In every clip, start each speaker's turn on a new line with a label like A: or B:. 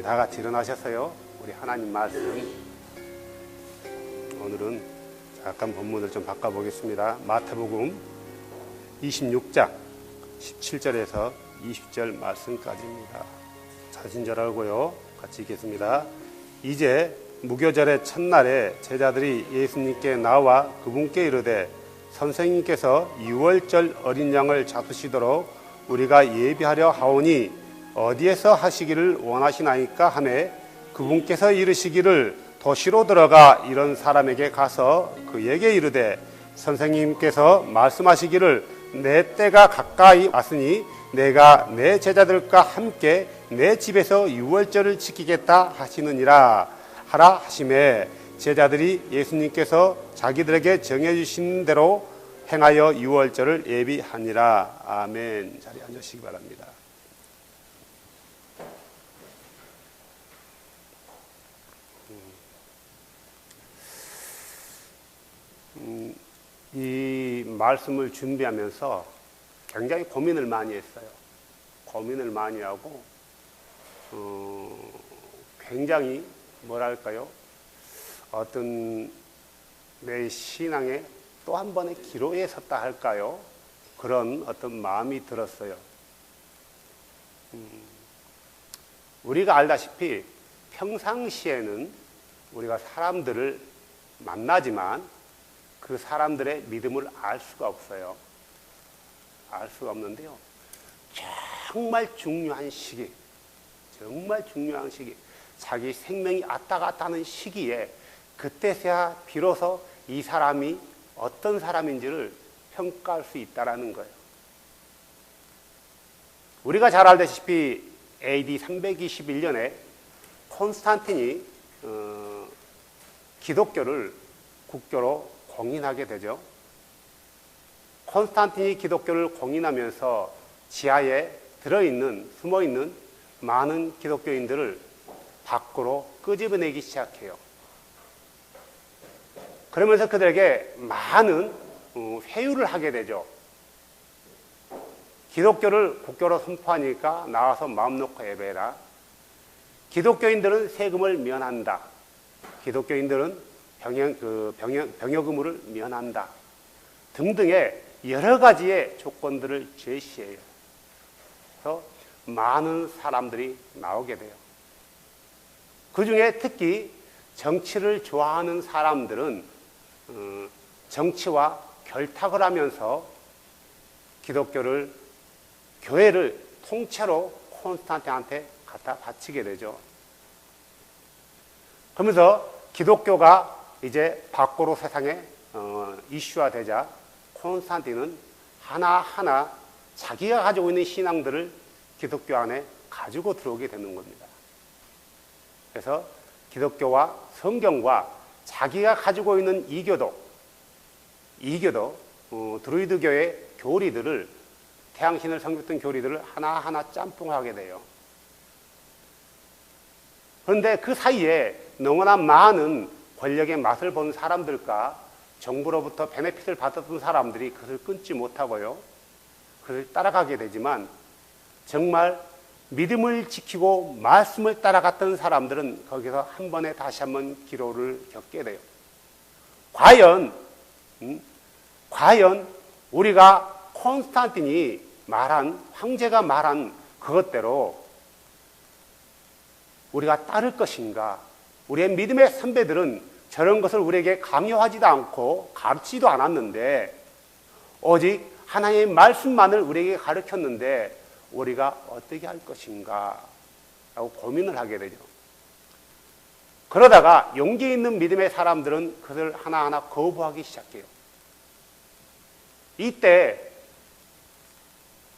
A: 다 같이 일어나셔서요, 우리 하나님 말씀, 오늘은 잠깐 본문을 좀 바꿔보겠습니다. 마태복음 26장 17절에서 20절 말씀까지입니다. 자신절하고요, 같이 읽겠습니다. 이제 무교절의 첫날에 제자들이 예수님께 나와 그분께 이르되, 선생님께서 유월절 어린 양을 잡으시도록 우리가 예비하려 하오니 어디에서 하시기를 원하시나이까 하매, 그분께서 이르시기를 도시로 들어가 이런 사람에게 가서 그에게 이르되, 선생님께서 말씀하시기를 내 때가 가까이 왔으니 내가 내 제자들과 함께 내 집에서 유월절을 지키겠다 하시느니라 하라 하시매, 제자들이 예수님께서 자기들에게 정해주신 대로 행하여 유월절을 예비하니라. 아멘. 자리에 앉으시기 바랍니다. 이 말씀을 준비하면서 굉장히 고민을 많이 했어요. 고민을 많이 하고 굉장히 뭐랄까요, 어떤 내 신앙의 또 한 번의 기로에 섰다 할까요? 그런 어떤 마음이 들었어요. 우리가 알다시피 평상시에는 우리가 사람들을 만나지만 그 사람들의 믿음을 알 수가 없어요. 알 수가 없는데요, 정말 중요한 시기, 자기 생명이 왔다 갔다 하는 시기에 그때서야 비로소 이 사람이 어떤 사람인지를 평가할 수 있다는 거예요. 우리가 잘 알다시피 AD 321년에 콘스탄틴이 기독교를 국교로 공인하게 되죠. 콘스탄틴이 기독교를 공인하면서 지하에 숨어있는 많은 기독교인들을 밖으로 끄집어내기 시작해요. 그러면서 그들에게 많은 회유를 하게 되죠. 기독교를 국교로 선포하니까 나와서 마음 놓고 예배해라. 기독교인들은 세금을 면한다. 기독교인들은 병역 의무를 면한다. 등등의 여러 가지의 조건들을 제시해요. 그래서 많은 사람들이 나오게 돼요. 그 중에 특히 정치를 좋아하는 사람들은 정치와 결탁을 하면서 교회를 통째로 콘스탄틴한테 갖다 바치게 되죠. 그러면서 기독교가 이제 밖으로 세상에 이슈화 되자 콘스탄틴은 하나하나 자기가 가지고 있는 신앙들을 기독교 안에 가지고 들어오게 되는 겁니다. 그래서 기독교와 성경과 자기가 가지고 있는 이교도 드루이드교의 교리들을, 태양신을 섬겼던 교리들을 하나하나 짬뽕하게 돼요. 그런데 그 사이에 너무나 많은 권력의 맛을 본 사람들과 정부로부터 베네핏을 받았던 사람들이 그것을 끊지 못하고요, 그것을 따라가게 되지만, 정말 믿음을 지키고 말씀을 따라갔던 사람들은 거기서 한 번에 다시 한번 기로를 겪게 돼요. 과연 우리가 콘스탄틴이 황제가 말한 그것대로 우리가 따를 것인가? 우리의 믿음의 선배들은 저런 것을 우리에게 강요하지도 않고 가르치지도 않았는데, 오직 하나님의 말씀만을 우리에게 가르쳤는데 우리가 어떻게 할 것인가? 라고 고민을 하게 되죠. 그러다가 용기 있는 믿음의 사람들은 그것을 하나하나 거부하기 시작해요. 이때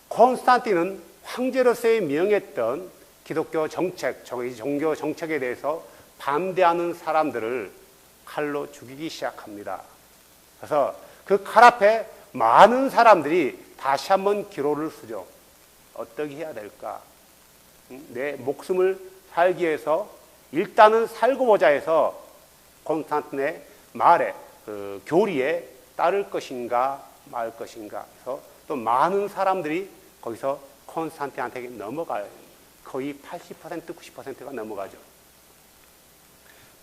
A: 콘스탄틴은 황제로서의 명했던 기독교 정책, 종교 정책에 대해서 반대하는 사람들을 칼로 죽이기 시작합니다. 그래서 그 칼 앞에 많은 사람들이 다시 한번 기로를 쓰죠. 어떻게 해야 될까? 내 목숨을 살기 위해서 일단은 살고 보자 해서 콘스탄틴의 말에, 교리에 따를 것인가 말 것인가 해서 또 많은 사람들이 거기서 콘스탄틴한테 넘어가요. 거의 80%, 90%가 넘어가죠.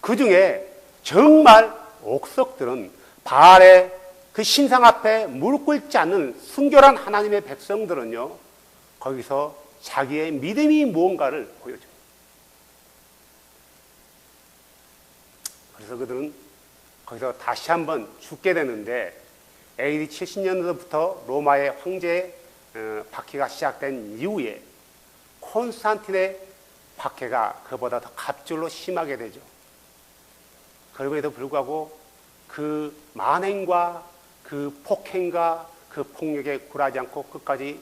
A: 그 중에 정말 옥석들은 바알의 그 신상 앞에 무릎 꿇지 않는 순결한 하나님의 백성들은요, 거기서 자기의 믿음이 무언가를 보여줘요. 그래서 그들은 거기서 다시 한번 죽게 되는데, AD 70년도부터 로마의 황제 박해가 시작된 이후에 콘스탄틴의 박해가 그보다 더 갑절로 심하게 되죠. 그럼에도 불구하고 그 만행과 그 폭행과 그 폭력에 굴하지 않고 끝까지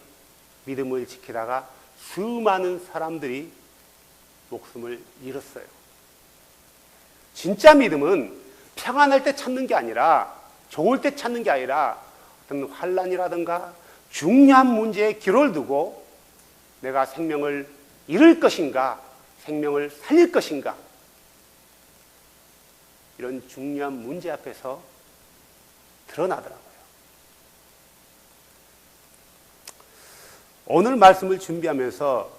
A: 믿음을 지키다가 수많은 사람들이 목숨을 잃었어요. 진짜 믿음은 평안할 때 찾는 게 아니라, 좋을 때 찾는 게 아니라 어떤 환난이라든가 중요한 문제에 기로를 두고 내가 생명을 잃을 것인가, 생명을 살릴 것인가, 이런 중요한 문제 앞에서 드러나더라고요. 오늘 말씀을 준비하면서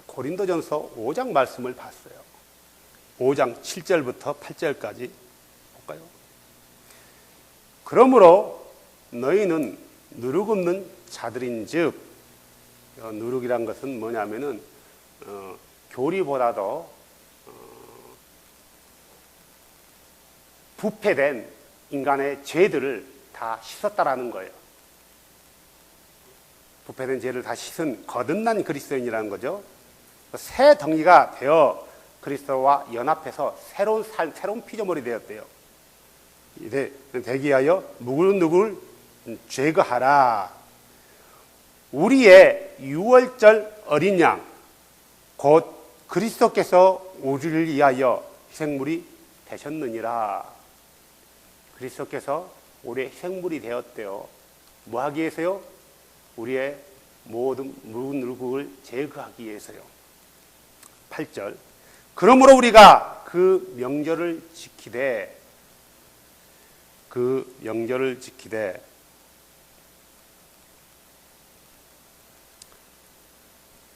A: 고린도전서 5장 말씀을 봤어요. 5장 7절부터 8절까지 볼까요? 그러므로 너희는 누룩 없는 자들인즉, 누룩이란 것은 뭐냐면은 교리보다도 부패된 인간의 죄들을 다 씻었다라는 거예요. 부패된 죄를 다 씻은 거듭난 그리스도인이라는 거죠. 새 덩이가 되어 그리스도와 연합해서 새로운 피조물이 되었대요. 되기하여 묵은 누구를 제거하라. 우리의 유월절 어린 양, 곧 그리스도께서 우리를 위하여 희생물이 되셨느니라. 그리스도께서 우리의 희생물이 되었대요. 뭐 하기 위해서요? 우리의 모든 묵은 누룩을 제거하기 위해서요. 8절. 그러므로 우리가 그 명절을 지키되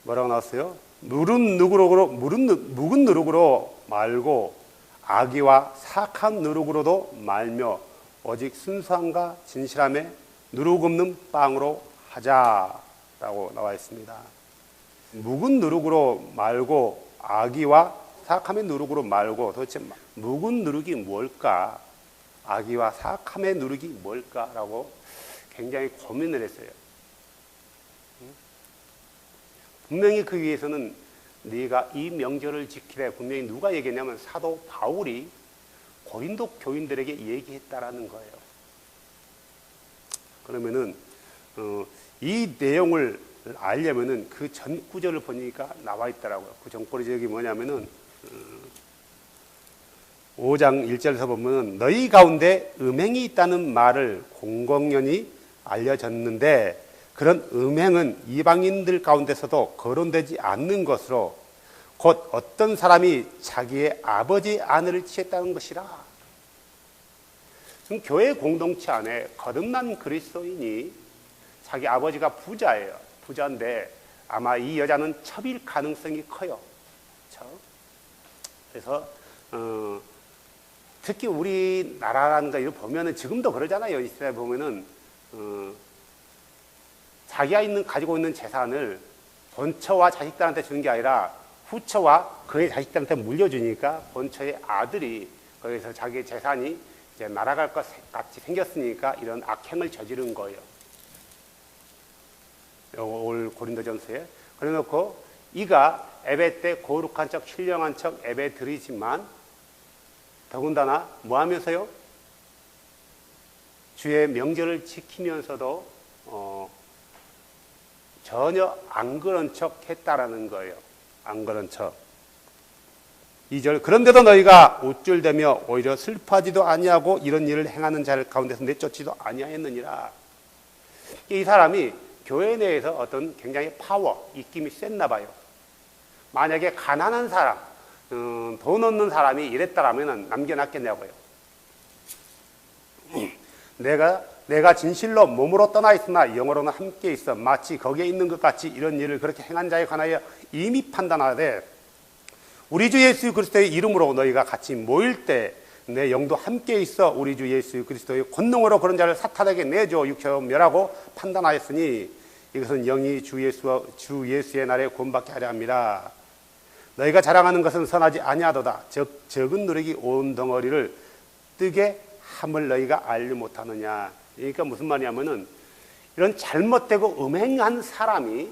A: 뭐라고 나왔어요? 묵은 누룩으로 말고 악의와 사악한 누룩으로도 말며 오직 순수함과 진실함에 누룩 없는 빵으로 하자라고 나와 있습니다. 묵은 누룩으로 말고 악의와 사악함의 누룩으로 말고, 도대체 묵은 누룩이 뭘까? 악의와 사악함의 누룩이 뭘까라고 굉장히 고민을 했어요. 분명히 그 위해서는 네가 이 명절을 지키래, 분명히 누가 얘기했냐면 사도 바울이 고린도 교인들에게 얘기했다라는 거예요. 그러면은 이 내용을 알려면은 그 전 구절을 보니까 나와 있더라고요. 그 전 구절이 뭐냐면은 5장 1절에서 보면 너희 가운데 음행이 있다는 말을 공공연히 알려졌는데 그런 음행은 이방인들 가운데서도 거론되지 않는 것으로 곧 어떤 사람이 자기의 아버지 아내를 취했다는 것이라. 지금 교회 공동체 안에 거듭난 그리스도인이 자기 아버지가 부자예요. 부자인데 아마 이 여자는 첩일 가능성이 커요. 그렇죠? 그래서 특히 우리나라라는 거 보면은 지금도 그러잖아요. 이스라엘 보면은 자기가 가지고 있는 재산을 본처와 자식들한테 주는 게 아니라 후처와 그의 자식들한테 물려주니까 본처의 아들이 거기서 자기의 재산이 이제 날아갈 것 같이 생겼으니까 이런 악행을 저지른 거예요. 올 고린도전서에. 그래 놓고 이가 예배 때 거룩한 척 신령한 척 예배 드리지만 더군다나 뭐 하면서요? 주의 명절을 지키면서도 전혀 안 그런 척 했다라는 거예요. 안 그런 척. 2절. 그런데도 너희가 우쭐대며 오히려 슬퍼하지도 아니하고 이런 일을 행하는 자를 가운데서 내쫓지도 아니하였느니라. 이 사람이 교회 내에서 어떤 굉장히 파워, 입김이 셌나 봐요. 만약에 가난한 사람, 돈 없는 사람이 이랬다라면 남겨놨겠냐고요. 내가 내가 진실로 몸으로 떠나 있으나 영으로는 함께 있어 마치 거기에 있는 것 같이 이런 일을 그렇게 행한 자에 관하여 이미 판단하되 우리 주 예수 그리스도의 이름으로 너희가 같이 모일 때 내 영도 함께 있어 우리 주 예수 그리스도의 권능으로 그런 자를 사탄에게 내줘 육체로 멸하고 판단하였으니 이것은 영이 주 예수의 날에 구원받게 하려 합니다. 너희가 자랑하는 것은 선하지 아니하도다. 즉 적은 누룩이 온 덩어리를 뜨게 함을 너희가 알지 못하느냐. 그러니까 무슨 말이냐면은 이런 잘못되고 음행한 사람이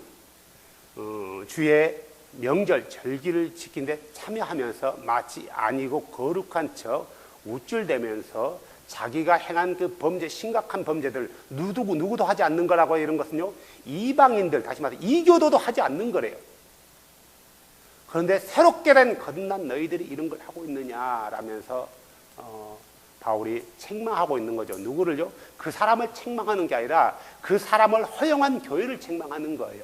A: 주의 명절 절기를 지키는데 참여하면서 마치 아니고 거룩한 척 우쭐대면서 자기가 행한 그 범죄, 심각한 범죄들 누구도 하지 않는 거라고. 이런 것은요 이방인들, 다시 말해서 이교도도 하지 않는 거래요. 그런데 새롭게 된 거듭난 너희들이 이런 걸 하고 있느냐라면서 바울이 책망하고 있는 거죠. 누구를요? 그 사람을 책망하는 게 아니라 그 사람을 허용한 교회를 책망하는 거예요.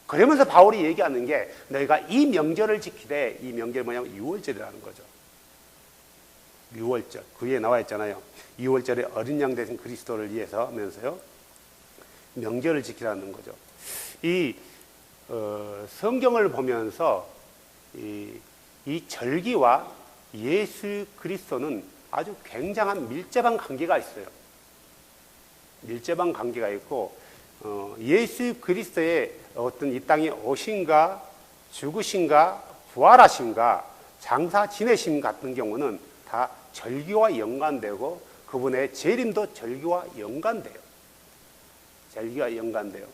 A: 그러면서 바울이 얘기하는 게 너희가 이 명절을 지키되, 이 명절이 뭐냐면 유월절이라는 거죠. 유월절, 그 위에 나와 있잖아요. 유월절에 어린 양 되신 그리스도를 위해서 하면서요 명절을 지키라는 거죠. 이 성경을 보면서 이 절기와 예수 그리스도는 아주 굉장한 밀접한 관계가 있어요. 밀접한 관계가 있고 예수 그리스도의 어떤 이 땅에 오신가 죽으신가 부활하신가 장사 지내심 같은 경우는 다 절기와 연관되고 그분의 재림도 절기와 연관돼요. 절기와 연관돼요.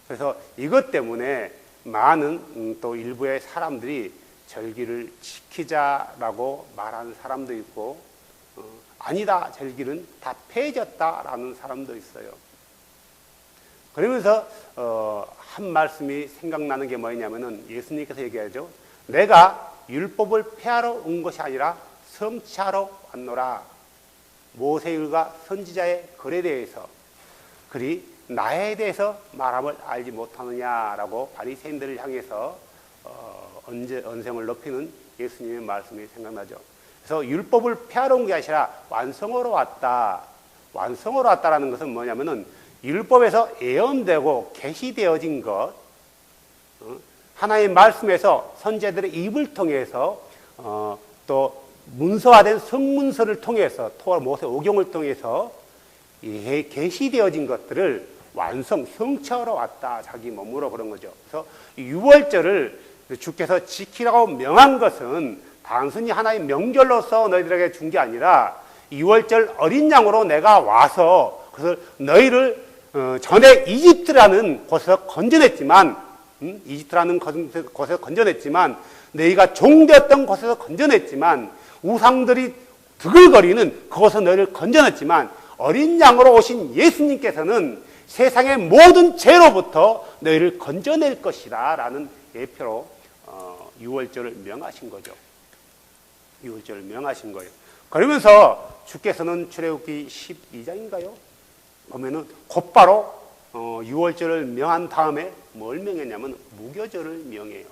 A: 그래서 이것 때문에 많은 또 일부의 사람들이 절기를 지키자라고 말하는 사람도 있고 아니다, 절기는 다 폐해졌다라는 사람도 있어요. 그러면서 한 말씀이 생각나는 게 뭐냐면은 예수님께서 얘기하죠. 내가 율법을 폐하러 온 것이 아니라 성취하러 왔노라. 모세율과 선지자의 글에 대해서 그리 나에 대해서 말함을 알지 못하느냐라고 바리새인들을 향해서 언성을 높이는 예수님의 말씀이 생각나죠. 그래서 율법을 폐하러 온 게 아니라 완성하러 왔다. 완성하러 왔다라는 것은 뭐냐면은 율법에서 예언되고 계시되어진 것, 하나의 말씀에서 선지자들의 입을 통해서 또 문서화된 성문서를 통해서 토라 모세 오경을 통해서 계시되어진 것들을 완성, 성취하러 왔다. 자기 몸으로 그런 거죠. 그래서 유월절을 주께서 지키라고 명한 것은 단순히 하나의 명절로서 너희들에게 준 게 아니라 유월절 어린 양으로 내가 와서 그래서 너희를 전에 이집트라는 곳에서 건져냈지만 이집트라는 곳에서 건져냈지만 너희가 종되었던 곳에서 건져냈지만 우상들이 드글거리는 그곳에서 너희를 건져냈지만 어린 양으로 오신 예수님께서는 세상의 모든 죄로부터 너희를 건져낼 것이다 라는 예표로 유월절을 명하신 거죠. 유월절을 명하신 거예요. 그러면서 주께서는 출애굽기 12장인가요? 보면은 곧바로 유월절을 명한 다음에 뭘 명했냐면 무교절을 명해요.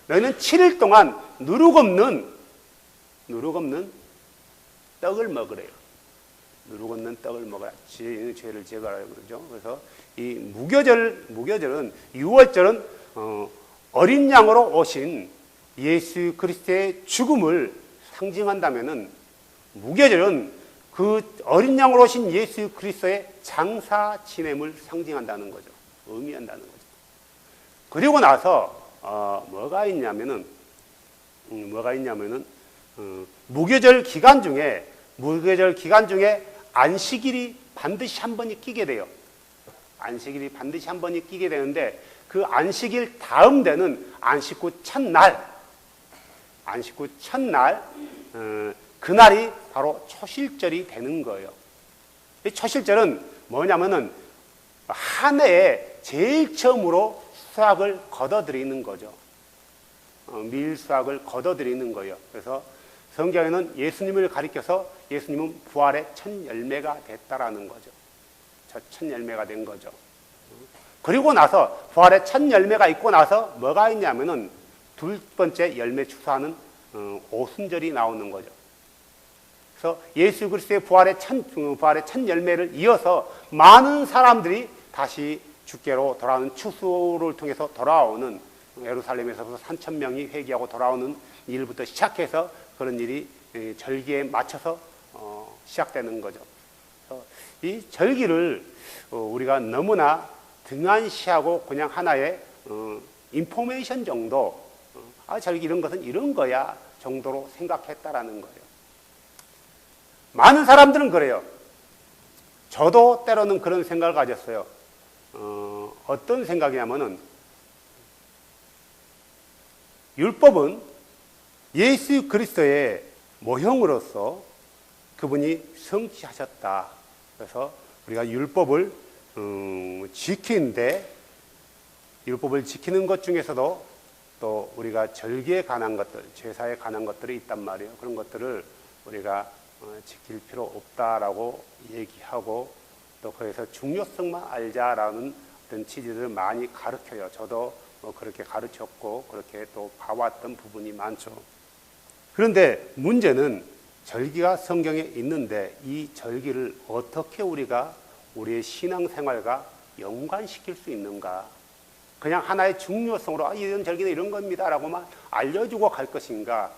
A: 너희는 7일 동안 누룩 없는 떡을 먹으래요. 누룩 없는 떡을 먹어라. 죄를 제거하라고 그러죠. 그래서 이 무교절은 유월절은 어린 양으로 오신 예수 그리스도의 죽음을 상징한다면은 무교절은 그 어린 양으로 오신 예수 그리스도의 장사 지냄을 상징한다는 거죠. 의미한다는 거죠. 그리고 나서 뭐가 있냐면은 무교절 기간 중에 안식일이 반드시 한 번이 끼게 돼요. 안식일이 반드시 한 번이 끼게 되는데 그 안식일 다음 되는 안식구 첫날 그날이 바로 초실절이 되는 거예요. 이 초실절은 뭐냐면은 한 해에 제일 처음으로 수확을 거둬들이는 거죠. 밀수확을 거둬들이는 거예요. 그래서 성경에는 예수님을 가리켜서 예수님은 부활의 첫 열매가 됐다라는 거죠. 첫 열매가 된 거죠. 그리고 나서 부활의 첫 열매가 있고 나서 뭐가 있냐면은 두 번째 열매 추수하는 오순절이 나오는 거죠. 그래서 예수 그리스도의 부활의 첫 열매를 이어서 많은 사람들이 다시 주께로 돌아오는 추수를 통해서 돌아오는, 예루살렘에서부터 3,000명이 회개하고 돌아오는 일부터 시작해서 그런 일이 절기에 맞춰서 시작되는 거죠. 이 절기를 우리가 너무나 등한시하고 그냥 하나의 인포메이션 정도, 절기 이런 것은 이런 거야 정도로 생각했다라는 거예요. 많은 사람들은 그래요. 저도 때로는 그런 생각을 가졌어요. 어떤 생각이냐면은, 율법은 예수 그리스도의 모형으로서 그분이 성취하셨다. 그래서 우리가 율법을 지키는데, 율법을 지키는 것 중에서도 또 우리가 절기에 관한 것들, 제사에 관한 것들이 있단 말이에요. 그런 것들을 우리가 지킬 필요 없다라고 얘기하고, 또 거기서 중요성만 알자라는 어떤 취지를 많이 가르쳐요. 저도 그렇게 가르쳤고 그렇게 또 봐왔던 부분이 많죠. 그런데 문제는 절기가 성경에 있는데 이 절기를 어떻게 우리가 우리의 신앙생활과 연관시킬 수 있는가? 그냥 하나의 중요성으로 이런 절기는 이런 겁니다라고만 알려주고 갈 것인가?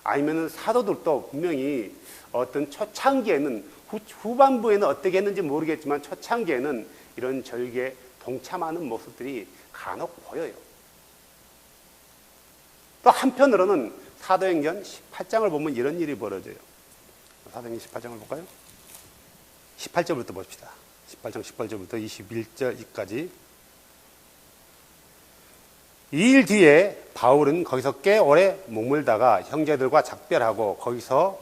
A: 아니면 사도들도 분명히 어떤 초창기에는, 후반부에는 어떻게 했는지 모르겠지만 초창기에는 이런 절기에 동참하는 모습들이 간혹 보여요. 또 한편으로는 사도행전 18장을 보면 이런 일이 벌어져요. 사도행전 18장을 볼까요? 18절부터 봅시다. 18장 18절부터 21절까지. 이 일 뒤에 바울은 거기서 꽤 오래 머물다가 형제들과 작별하고 거기서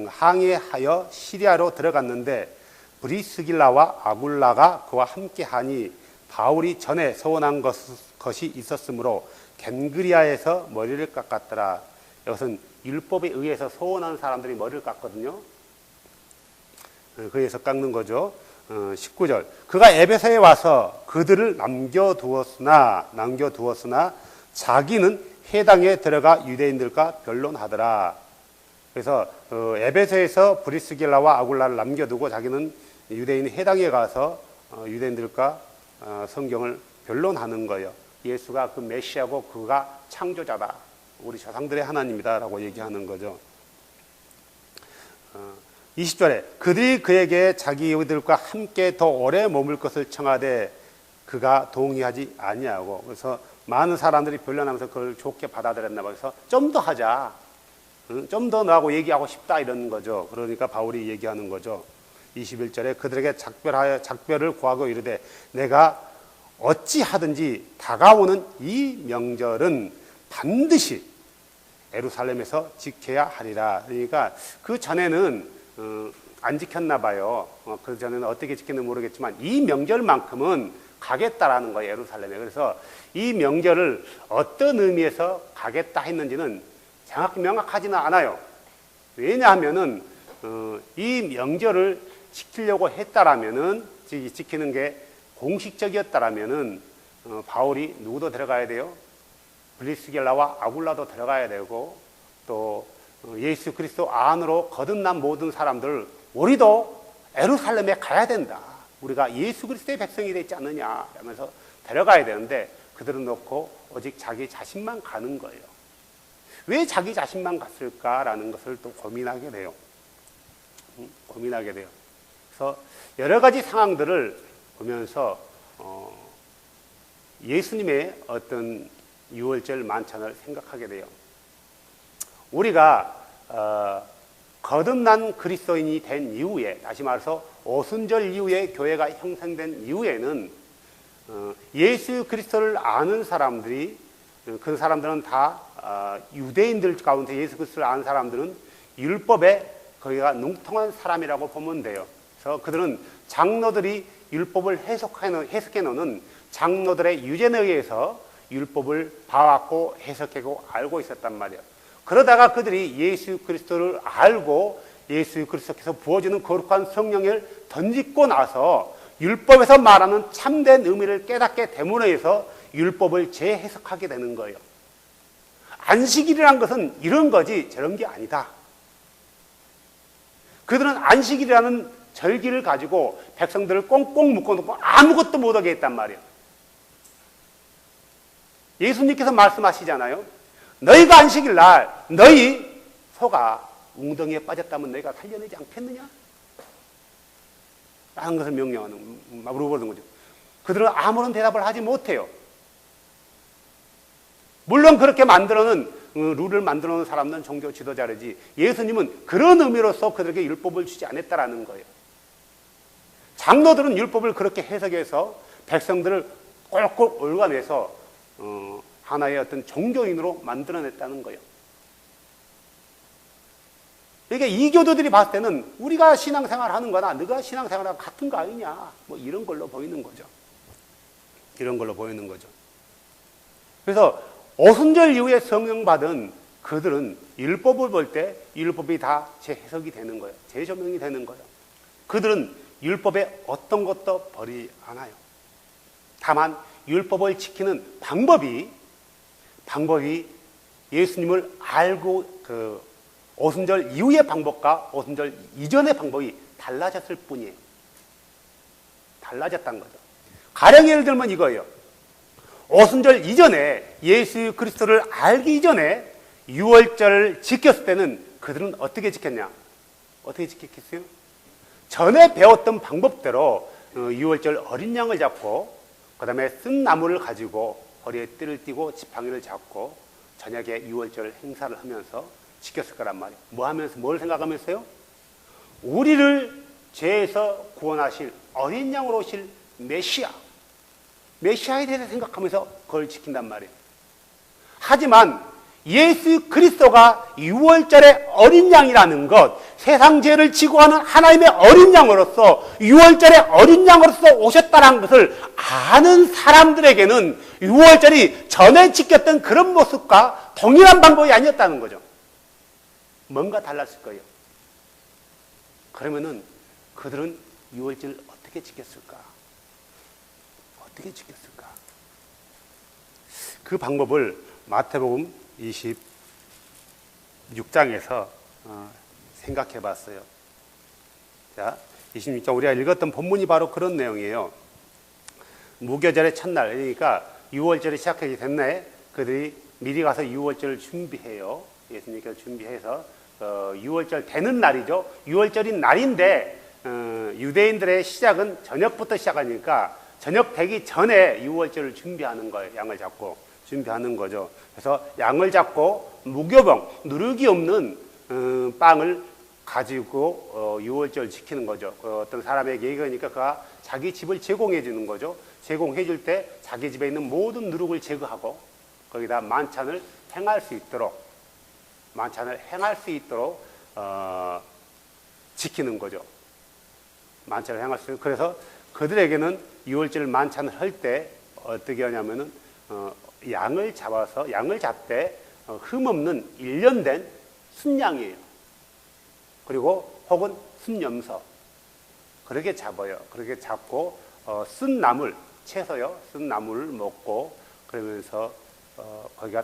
A: 항해하여 시리아로 들어갔는데, 브리스길라와 아굴라가 그와 함께하니 바울이 전에 서원한 것이 있었으므로 겐그리아에서 머리를 깎았더라. 이것은 율법에 의해서 서원한 사람들이 머리를 깎거든요. 그래서 깎는 거죠. 19절. 그가 에베소에 와서 그들을 남겨두었으나 자기는 해당에 들어가 유대인들과 변론하더라. 그래서 에베소에서 브리스길라와 아굴라를 남겨두고 자기는 유대인 해당에 가서 유대인들과 성경을 변론하는 거예요. 예수가 그 메시아고 그가 창조자다, 우리 조상들의 하나님이다 라고 얘기하는 거죠. 20절에 그들이 그에게 자기들과 함께 더 오래 머물 것을 청하되 그가 동의하지 아니하고, 그래서 많은 사람들이 변론하면서 그걸 좋게 받아들였나 봐요. 그래서 좀 더 하자, 좀 더 너하고 얘기하고 싶다 이런 거죠. 그러니까 바울이 얘기하는 거죠. 21절에 그들에게 작별을 구하고 이르되 내가 어찌하든지 다가오는 이 명절은 반드시 예루살렘에서 지켜야 하리라. 그러니까 그 전에는 안 지켰나 봐요. 그 전에는 어떻게 지켰는지 모르겠지만 이 명절만큼은 가겠다라는 거예요, 예루살렘에. 그래서 이 명절을 어떤 의미에서 가겠다 했는지는 정확히 명확하지는 않아요. 왜냐하면은 이 명절을 지키려고 했다라면은, 지키는 게 공식적이었다라면은 바울이 누구도 들어가야 돼요? 브리스길라와 아굴라도 들어가야 되고, 또 예수 그리스도 안으로 거듭난 모든 사람들, 우리도 예루살렘에 가야 된다. 우리가 예수 그리스도의 백성이 되지 않느냐 하면서 데려가야 되는데 그들은 놓고 오직 자기 자신만 가는 거예요. 왜 자기 자신만 갔을까라는 것을 또 고민하게 돼요. 그래서 여러 가지 상황들을 보면서 예수님의 어떤 유월절 만찬을 생각하게 돼요. 우리가 거듭난 그리스도인이 된 이후에, 다시 말해서 오순절 이후에 교회가 형성된 이후에는 예수 그리스도를 아는 사람들이, 그 사람들은 다 유대인들 가운데 예수 그리스도를 아는 사람들은 율법에 거기가 능통한 사람이라고 보면 돼요. 그래서 그들은 장로들이 율법을 해석해 놓는 장로들의 유전에 의해서 율법을 봐왔고 해석하고 알고 있었단 말이에요. 그러다가 그들이 예수 그리스도를 알고 예수 그리스도께서 부어주는 거룩한 성령을 던지고 나서 율법에서 말하는 참된 의미를 깨닫게 됨으로 해서 율법을 재해석하게 되는 거예요. 안식일이란 것은 이런 거지 저런 게 아니다. 그들은 안식일이라는 절기를 가지고 백성들을 꽁꽁 묶어놓고 아무것도 못하게 했단 말이에요. 예수님께서 말씀하시잖아요. 너희가 안식일 날 너희 소가 웅덩이에 빠졌다면 너희가 살려내지 않겠느냐? 라는 것을 물어보는 거죠. 그들은 아무런 대답을 하지 못해요. 물론 그렇게 룰을 만들어 놓은 사람들은 종교 지도자르지, 예수님은 그런 의미로서 그들에게 율법을 주지 않았다라는 거예요. 장로들은 율법을 그렇게 해석해서 백성들을 꼴꼴 올가매서 하나의 어떤 종교인으로 만들어냈다는 거예요. 그러니까 이교도들이 봤을 때는 우리가 신앙생활 하는 거나 너가 신앙생활하고 같은 거 아니냐, 뭐 이런 걸로 보이는 거죠. 이런 걸로 보이는 거죠. 그래서 오순절 이후에 성령받은 그들은 율법을 볼 때 율법이 다 재해석이 되는 거예요. 재조명이 되는 거예요. 그들은 율법에 어떤 것도 버리지 않아요. 다만 율법을 지키는 방법이 예수님을 알고 오순절 이후의 방법과 오순절 이전의 방법이 달라졌을 뿐이에요. 달라졌다는 거죠. 가령 예를 들면 이거예요. 오순절 이전에 예수 그리스도를 알기 이전에 유월절을 지켰을 때는 그들은 어떻게 지켰냐? 어떻게 지켰겠어요? 전에 배웠던 방법대로 유월절 어린 양을 잡고 그 다음에 쓴 나무를 가지고 허리에 띠를 띠고 지팡이를 잡고 저녁에 유월절 행사를 하면서 지켰을 거란 말이에요. 뭐 하면서, 뭘 생각하면서요? 우리를 죄에서 구원하실 어린 양으로 오실 메시아에 대해서 생각하면서 그걸 지킨단 말이에요. 하지만 예수 그리스도가 유월절의 어린 양이라는 것, 세상 죄를 지고 하는 하나님의 어린 양으로서 유월절의 어린 양으로서 오셨다는 것을 아는 사람들에게는 유월절이 전에 지켰던 그런 모습과 동일한 방법이 아니었다는 거죠. 뭔가 달랐을 거예요. 그러면은 그들은 유월절을 어떻게 지켰을까? 어떻게 지켰을까? 그 방법을 마태복음 26장에서 생각해 봤어요. 자, 26장 우리가 읽었던 본문이 바로 그런 내용이에요. 무교절의 첫날, 그러니까 유월절이 시작하게 됐네. 그들이 미리 가서 유월절을 준비해요. 예수님께서 준비해서 유월절 되는 날이죠. 유월절인 날인데 유대인들의 시작은 저녁부터 시작하니까 저녁 되기 전에 유월절을 준비하는 거예요. 양을 잡고 준비하는 거죠. 그래서 양을 잡고 무교병, 누룩이 없는 빵을 가지고 유월절 지키는 거죠. 어떤 사람에게 얘기하니까 그가 자기 집을 제공해 주는 거죠. 제공해 줄 때 자기 집에 있는 모든 누룩을 제거하고 거기다 만찬을 행할 수 있도록 지키는 거죠. 만찬을 행할 수 있도록. 그래서 그들에게는 유월절 만찬을 할 때 어떻게 하냐면은 양을 잡되 흠없는 1년 된 순양이에요. 그리고 혹은 순염소 그렇게 잡아요. 그렇게 잡고 쓴 나물 채서요. 쓴 나물을 먹고 그러면서 거기가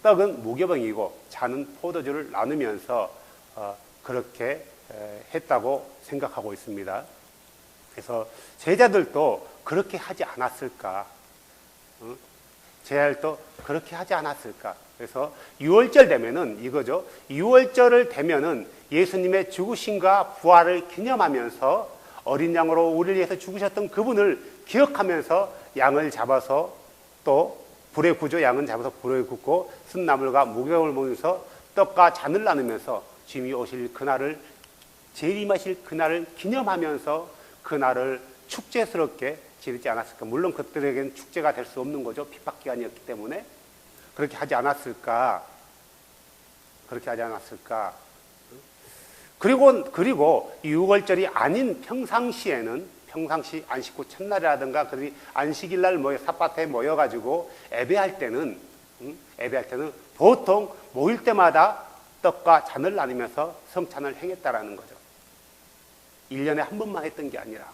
A: 떡은 무교병이고 잔은 포도주를 나누면서 그렇게 했다고 생각하고 있습니다. 그래서 제자들도 그렇게 하지 않았을까? 제자들도 그렇게 하지 않았을까? 그래서 유월절 되면은 이거죠. 유월절을 되면은 예수님의 죽으심과 부활을 기념하면서 어린 양으로 우리를 위해서 죽으셨던 그분을 기억하면서 양을 잡아서 또 불에 구죠. 양은 잡아서 불에 굽고 쓴 나물과 무교병을 먹으면서 떡과 잔을 나누면서 주님이 오실 그날을 재림하실 그날을 기념하면서 그날을 축제스럽게 지르지 않았을까. 물론 그들에게는 축제가 될 수 없는 거죠. 핍박기간이었기 때문에. 그렇게 하지 않았을까. 그리고 유월절이 아닌 평상시 안식 후 첫날이라든가 그들이 안식일날 삿밭에 모여가지고 예배할 때는 보통 모일 때마다 떡과 잔을 나누면서 성찬을 행했다라는 거죠. 1년에 한 번만 했던 게 아니라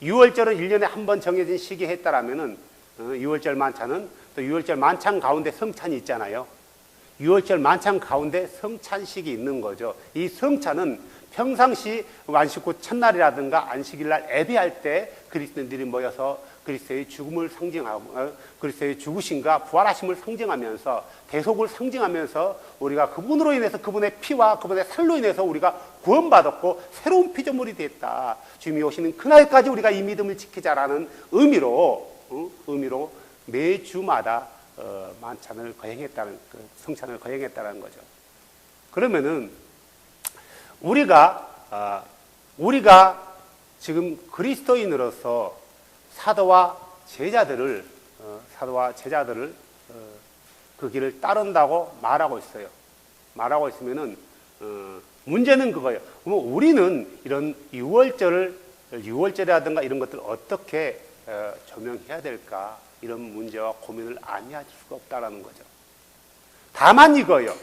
A: 유월절은 1년에 한 번 정해진 시기에 했다라면은 유월절 만찬은 또 유월절 만찬 가운데 성찬이 있잖아요. 유월절 만찬 가운데 성찬식이 있는 거죠. 이 성찬은 평상시 안식 후 첫날이라든가 안식일날 예배할 때 그리스도인들이 모여서 그리스도의 죽음을 상징하고 그리스도의 죽으심과 부활하심을 상징하면서 대속을 상징하면서 우리가 그분으로 인해서 그분의 피와 그분의 살로 인해서 우리가 구원받았고 새로운 피조물이 됐다. 주님이 오시는 그날까지 우리가 이 믿음을 지키자라는 의미로 매주마다 만찬을 거행했다는 성찬을 거행했다는 거죠. 그러면은 우리가 지금 그리스도인으로서 사도와 제자들을 그 길을 따른다고 말하고 있어요. 말하고 있으면은 문제는 그거예요. 그럼 우리는 이런 유월절이라든가 이런 것들을 어떻게 조명해야 될까? 이런 문제와 고민을 아니할 수가 없다라는 거죠. 다만 이거예요.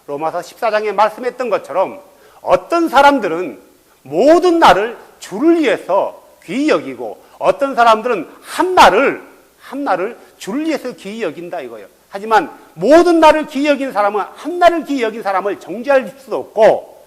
A: 로마서 14장에 말씀했던 것처럼 어떤 사람들은 모든 날을 주를 위해서 귀히 여기고 어떤 사람들은 한 날을 주를 위해서 귀히 여긴다 이거예요. 하지만 모든 날을 귀히 여긴 사람은 한 날을 귀히 여긴 사람을 정죄할 수도 없고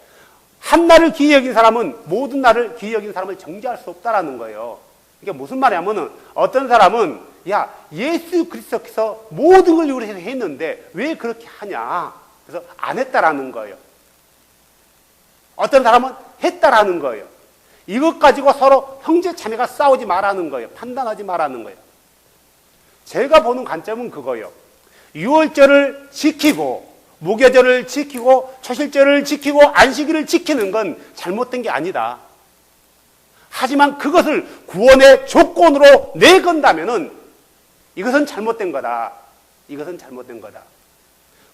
A: 한 날을 귀히 여긴 사람은 모든 날을 귀히 여긴 사람을 정죄할 수 없다라는 거예요. 이게 무슨 말이냐면은 어떤 사람은 야 예수 그리스도께서 모든 걸 위해서 했는데 왜 그렇게 하냐? 그래서 안 했다라는 거예요. 어떤 사람은 했다라는 거예요. 이것 가지고 서로 형제 자매가 싸우지 말라는 거예요. 판단하지 말라는 거예요. 제가 보는 관점은 그거예요. 유월절을 지키고 무교절을 지키고 초실절을 지키고 안식일을 지키는 건 잘못된 게 아니다. 하지만 그것을 구원의 조건으로 내건다면은 이것은 잘못된 거다. 이것은 잘못된 거다.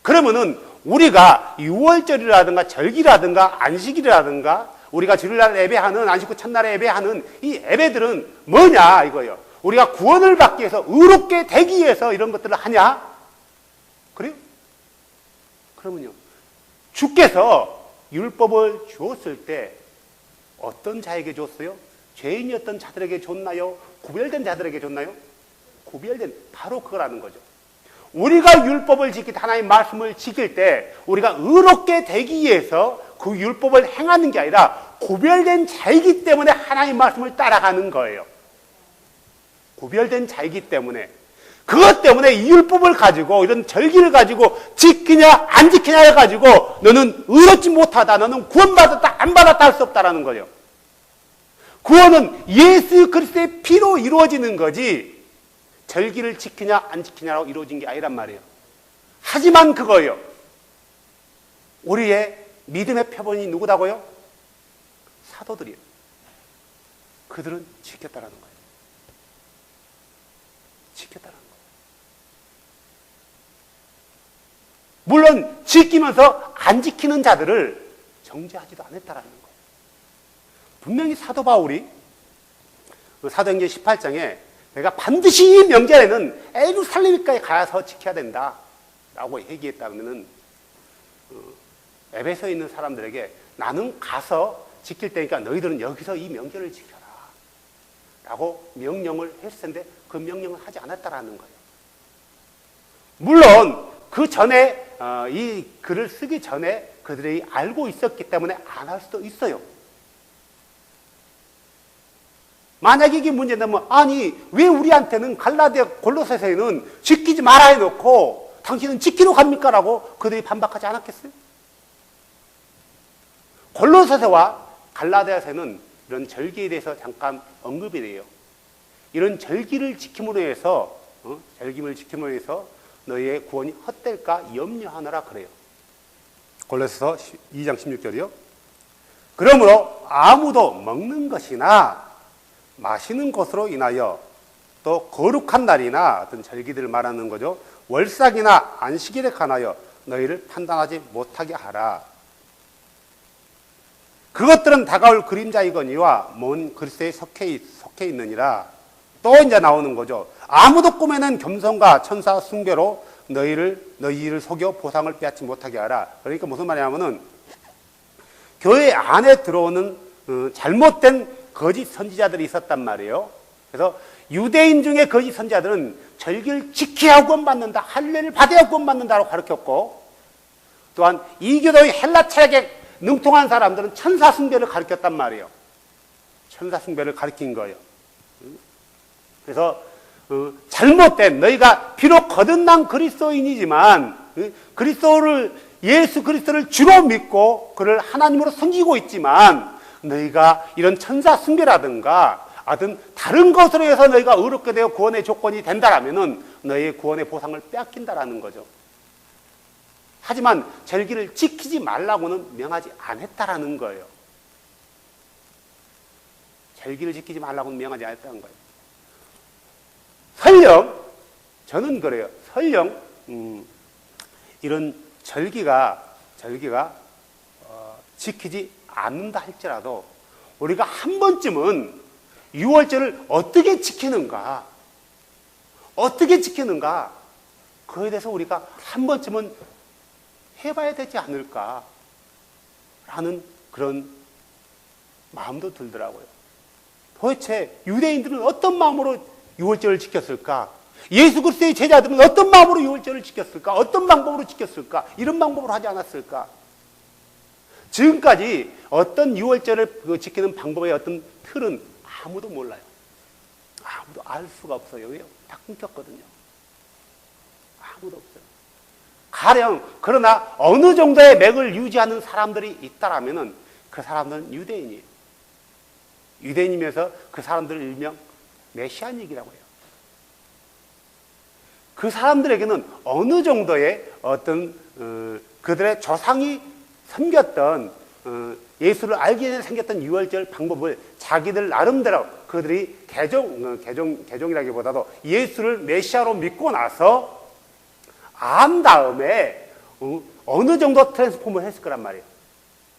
A: 그러면은 우리가 유월절이라든가 절기라든가 안식일이라든가 우리가 주일날 예배하는 안식 후 첫날에 예배하는 이 예배들은 뭐냐 이거예요. 우리가 구원을 받기 위해서 의롭게 되기 위해서 이런 것들을 하냐? 그래요? 그러면요. 주께서 율법을 주었을 때 어떤 자에게 줬어요? 죄인이었던 자들에게 줬나요? 구별된 자들에게 줬나요? 구별된 바로 그거라는 거죠. 우리가 율법을 지킬 때 하나님의 말씀을 지킬 때 우리가 의롭게 되기 위해서 그 율법을 행하는 게 아니라 구별된 자이기 때문에 하나님의 말씀을 따라가는 거예요. 구별된 자이기 때문에 그것 때문에 이 율법을 가지고 이런 절기를 가지고 지키냐 안 지키냐 해가지고 너는 의롭지 못하다 너는 구원받았다 안 받았다 할 수 없다라는 거예요. 구원은 예수 그리스도의 피로 이루어지는 거지 절기를 지키냐 안 지키냐로 이루어진 게 아니란 말이에요. 하지만 그거예요. 우리의 믿음의 표본이 누구다고요? 사도들이에요. 그들은 지켰다라는 거예요. 지켰다라는 거예요. 물론 지키면서 안 지키는 자들을 정죄하지도 않았다라는 거예요. 분명히 사도 바울이 사도행전 18장에 내가 반드시 이 명절에는 예루살렘까지 가서 지켜야 된다 라고 얘기했다면은 에베소에 있는 사람들에게 나는 가서 지킬 테니까 너희들은 여기서 이 명절을 지켜라 라고 명령을 했을 텐데 그 명령을 하지 않았다라는 거예요. 물론 그 전에 이 글을 쓰기 전에 그들이 알고 있었기 때문에 안 할 수도 있어요. 만약에 이게 문제라면 아니 왜 우리한테는 갈라디아 골로새서에는 지키지 말아 해놓고 당신은 지키러 갑니까? 라고 그들이 반박하지 않았겠어요? 골로새서와 갈라디아서에는 이런 절기에 대해서 잠깐 언급이 돼요. 이런 절기를 지킴으로 해서 너희의 구원이 헛될까 염려하느라 그래요. 골로새서 2장 16절이요. 그러므로 아무도 먹는 것이나 마시는 것으로 인하여 또 거룩한 날이나 어떤 절기들을 말하는 거죠. 월삭이나 안식일에 관하여 너희를 판단하지 못하게 하라. 그것들은 다가올 그림자이거니와 먼 그리스도에 속해 있느니라. 또 이제 나오는 거죠. 아무도 꿈에는 겸손과 천사 숭배로 너희를 속여 보상을 빼앗지 못하게 하라. 그러니까 무슨 말이냐면은 교회 안에 들어오는 잘못된 거짓 선지자들이 있었단 말이에요. 그래서 유대인 중에 거짓 선지자들은 절기를 지켜야 구원받는다, 할례를 받아야 구원받는다고 가르쳤고 또한 이교도의 헬라 철학에 능통한 사람들은 천사 숭배를 가르쳤단 말이에요. 천사 숭배를 가르친 거예요. 그래서 잘못된, 너희가 비록 거듭난 그리스도인이지만 예수 그리스도를 주로 믿고 그를 하나님으로 섬기고 있지만 너희가 이런 천사 숭배라든가 하여튼 다른 것으로 해서 너희가 의롭게 되어 구원의 조건이 된다라면은 너희의 구원의 보상을 빼앗긴다라는 거죠. 하지만 절기를 지키지 말라고는 명하지 않았다라는 거예요. 절기를 지키지 말라고는 명하지 않았다는 거예요. 설령, 저는 그래요. 설령 이런 절기가 지키지 않는다 할지라도 우리가 한 번쯤은 6월절을 어떻게 지키는가, 그에 대해서 우리가 한 번쯤은 해봐야 되지 않을까 라는 그런 마음도 들더라고요. 도대체 유대인들은 어떤 마음으로 6월절을 지켰을까? 예수 그리스도의 제자들은 어떤 마음으로 6월절을 지켰을까? 어떤 방법으로 지켰을까? 이런 방법으로 하지 않았을까? 지금까지 어떤 6월절을 지키는 방법의 어떤 틀은 아무도 몰라요. 아무도 알 수가 없어요. 왜요? 다 끊겼거든요. 아무도 없어요. 가령 그러나 어느 정도의 맥을 유지하는 사람들이 있다라면은 그 사람들은 유대인이에요. 유대인이면서 그 사람들을 일명 메시아닉이라고 해요. 그 사람들에게는 어느 정도의 어떤 그들의 조상이 섬겼던 예수를 알기 전에 생겼던 6월절 방법을 자기들 나름대로 그들이 개종이라기보다도 예수를 메시아로 믿고 나서 안 다음에 어느 정도 트랜스폼을 했을 거란 말이에요.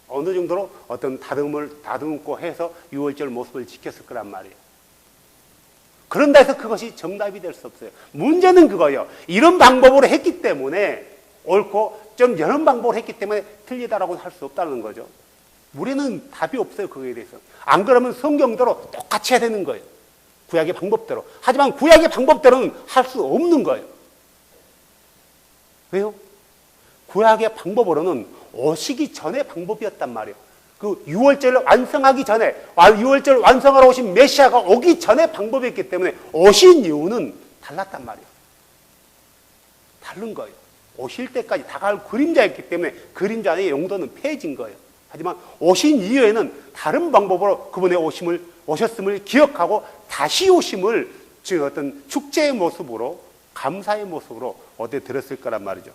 A: 어느 정도로 어떤 다듬고 해서 6월절 모습을 지켰을 거란 말이에요. 그런다 해서 그것이 정답이 될 수 없어요. 문제는 그거예요. 이런 방법으로 했기 때문에 옳고 좀 이런 방법으로 했기 때문에 틀리다라고는 할 수 없다는 거죠. 우리는 답이 없어요. 그거에 대해서. 안 그러면 성경대로 똑같이 해야 되는 거예요. 구약의 방법대로. 하지만 구약의 방법대로는 할 수 없는 거예요. 왜요? 구약의 방법으로는 오시기 전의 방법이었단 말이에요. 그 6월절을 완성하기 전에, 6월절을 완성하러 오신 메시아가 오기 전의 방법이었기 때문에 오신 이유는 달랐단 말이에요. 다른 거예요. 오실 때까지 다가올 그림자였기 때문에 그림자의 용도는 폐해진 거예요. 하지만 오신 이후에는 다른 방법으로 그분의 오셨음을 기억하고 다시 오심을 즉 어떤 축제의 모습으로, 감사의 모습으로 어디에 들었을 거란 말이죠.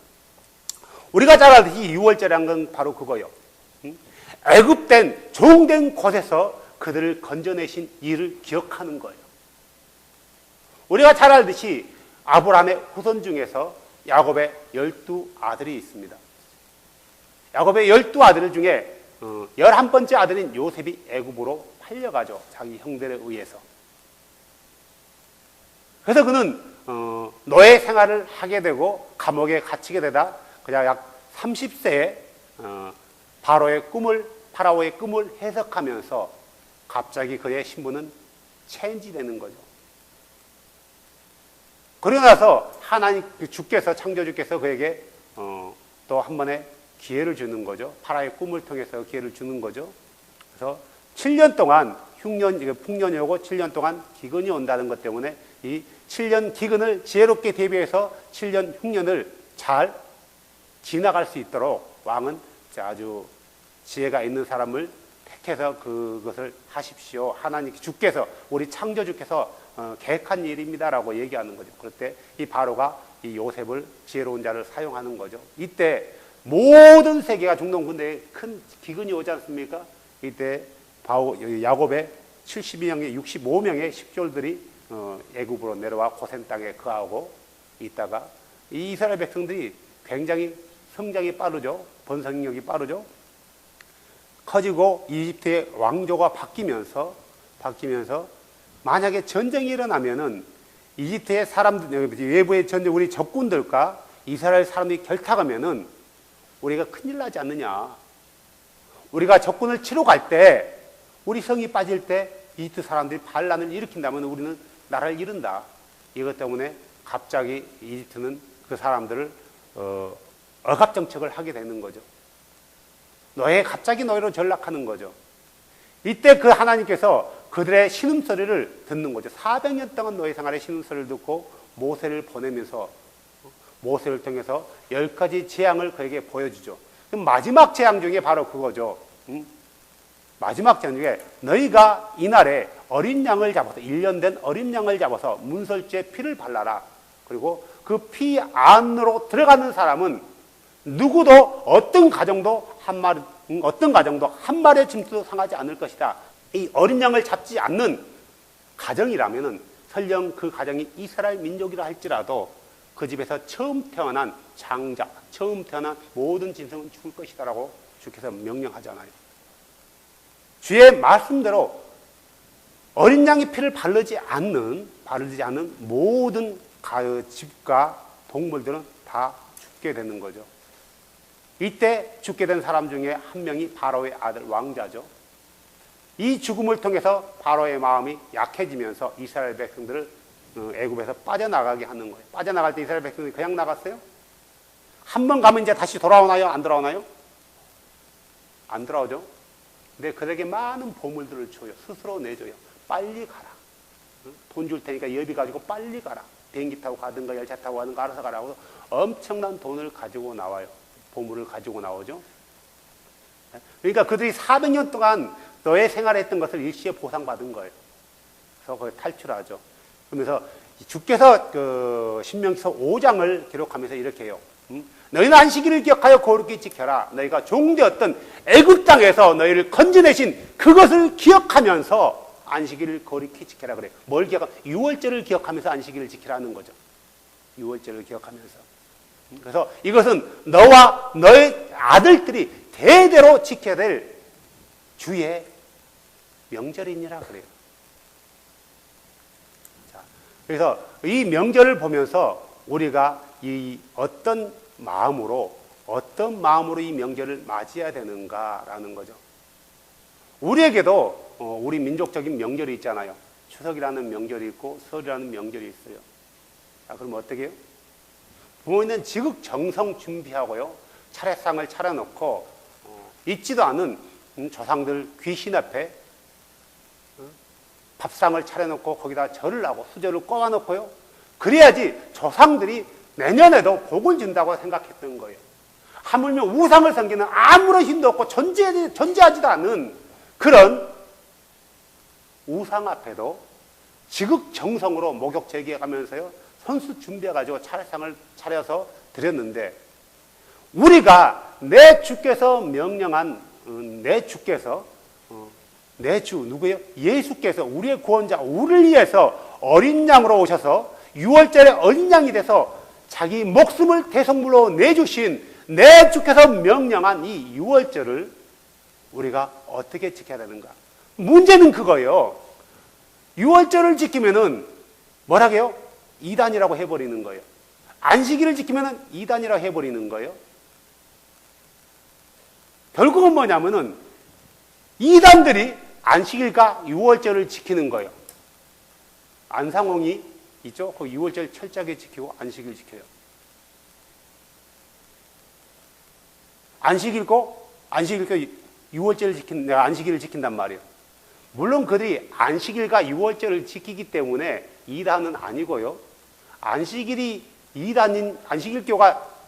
A: 우리가 잘 알듯이 6월절이라는 건 바로 그거예요. 애굽된 종된 곳에서 그들을 건져내신 일을 기억하는 거예요. 우리가 잘 알듯이 아브라함의 후손 중에서 야곱의 12아들이 있습니다. 야곱의 12아들 중에 11번째 아들인 요셉이 애굽으로 팔려가죠. 자기 형들에 의해서. 그래서 그는 노예 생활을 하게 되고 감옥에 갇히게 되다 그냥 약 30세에 파라오의 꿈을 해석하면서 갑자기 그의 신분은 체인지되는 거죠. 그러고 나서 하나님 주께서 창조주께서 그에게 또 한 번의 기회를 주는 거죠. 파라오의 꿈을 통해서 기회를 주는 거죠. 그래서 7년 동안 풍년이 오고 7년 동안 기근이 온다는 것 때문에 이 7년 기근을 지혜롭게 대비해서 7년 흉년을 잘 지나갈 수 있도록 왕은 아주 지혜가 있는 사람을 택해서 그것을 하십시오. 하나님 주께서, 우리 창조주께서 계획한 일입니다라고 얘기하는 거죠. 그럴 때 이 바로가 이 요셉을 지혜로운 자를 사용하는 거죠. 이때 모든 세계가 중동 군대에 큰 기근이 오지 않습니까? 이때 야곱의 72명의 65명의 식졸들이 애굽으로 내려와 고센 땅에 거하고 있다가 이 이스라엘 백성들이 굉장히 성장이 빠르죠. 번성력이 빠르죠. 커지고 이집트의 왕조가 바뀌면서 만약에 전쟁이 일어나면은 이집트의 사람들, 외부의 전쟁, 우리 적군들과 이스라엘 사람들이 결탁하면은 우리가 큰일 나지 않느냐. 우리가 적군을 치러 갈 때, 우리 성이 빠질 때 이집트 사람들이 반란을 일으킨다면 우리는 나라를 잃는다. 이것 때문에 갑자기 이집트는 그 사람들을 억압 정책을 하게 되는 거죠. 갑자기 노예로 전락하는 거죠. 이때 그 하나님께서 그들의 신음소리를 듣는 거죠. 400년 동안 노예 생활의 신음소리를 듣고 모세를 보내면서 모세를 통해서 10가지 재앙을 그에게 보여주죠. 마지막 재앙 중에 바로 그거죠. 마지막 재앙 중에 너희가 이날에 어린 양을 잡아서 1년 된 어린 양을 잡아서 문설주에 피를 발라라. 그리고 그 피 안으로 들어가는 사람은 누구도 어떤 가정도 한 마리의 짐승도 상하지 않을 것이다. 이 어린 양을 잡지 않는 가정이라면은 설령 그 가정이 이스라엘 민족이라 할지라도 그 집에서 처음 태어난 장자, 처음 태어난 모든 짐승은 죽을 것이다라고 주께서 명령하잖아요. 주의 말씀대로 어린 양의 피를 바르지 않는 모든 집과 동물들은 다 죽게 되는 거죠. 이때 죽게 된 사람 중에 한 명이 바로의 아들 왕자죠. 이 죽음을 통해서 바로의 마음이 약해지면서 이스라엘 백성들을 애굽에서 빠져나가게 하는 거예요. 빠져나갈 때 이스라엘 백성들이 그냥 나갔어요? 한 번 가면 이제 다시 돌아오나요? 안 돌아오나요? 안 돌아오죠. 근데 그들에게 많은 보물들을 줘요. 스스로 내줘요. 빨리 가라. 돈 줄 테니까 여비 가지고 빨리 가라. 비행기 타고 가든가 열차 타고 가든가 알아서 가라고 엄청난 돈을 가지고 나와요. 보물을 가지고 나오죠. 그러니까 그들이 400년 동안 노예 생활했던 것을 일시에 보상받은 거예요. 그래서 거기 탈출하죠. 그러면서 주께서 그 신명기서 5장을 기록하면서 이렇게 해요. 너희는 안식일을 기억하여 거룩히 지켜라. 너희가 종되었던 애굽 땅에서 너희를 건져내신 그것을 기억하면서 안식일을 거룩히 지켜라 그래요. 뭘 기억하? 유월절을 기억하면서 안식일을 지키라는 거죠. 유월절을 기억하면서. 그래서 이것은 너와 너의 아들들이 대대로 지켜야 될 주의 명절이니라 그래요. 자, 그래서 이 명절을 보면서 우리가 어떤 마음으로 이 명절을 맞이해야 되는가라는 거죠. 우리에게도 우리 민족적인 명절이 있잖아요. 추석이라는 명절이 있고 설이라는 명절이 있어요. 자, 그럼 어떻게 해요? 부모님은 지극정성 준비하고요. 차례상을 차려놓고 있지도 않은 조상들 귀신 앞에 밥상을 차려놓고 거기다 절을 하고 수저를 꽂아놓고요. 그래야지 조상들이 내년에도 복을 준다고 생각했던 거예요. 하물며 우상을 섬기는 아무런 힘도 없고 존재하지도 않는 그런 우상 앞에도 지극정성으로 목욕 제기해가면서요. 선수 준비해가지고 차례상을 차려서 드렸는데 우리가 내 주께서 명령한 내 주 누구예요? 예수께서 우리의 구원자 우리를 위해서 어린 양으로 오셔서 6월절에 어린 양이 돼서 자기 목숨을 대성물로 내주신 내 주께서 명령한 이 6월절을 우리가 어떻게 지켜야 되는가? 문제는 그거예요. 6월절을 지키면은 뭐라고요? 이단이라고 해버리는 거예요. 안식일을 지키면은 이단이라고 해버리는 거예요. 결국은 뭐냐면은 이단들이 안식일과 6월절을 지키는 거예요. 안상홍이 있죠? 그 6월절 철저하게 지키고 안식일 지켜요. 안식일과 6월절을 내가 안식일을 지킨단 말이에요. 물론 그들이 안식일과 6월절을 지키기 때문에 이단은 아니고요. 안식일교가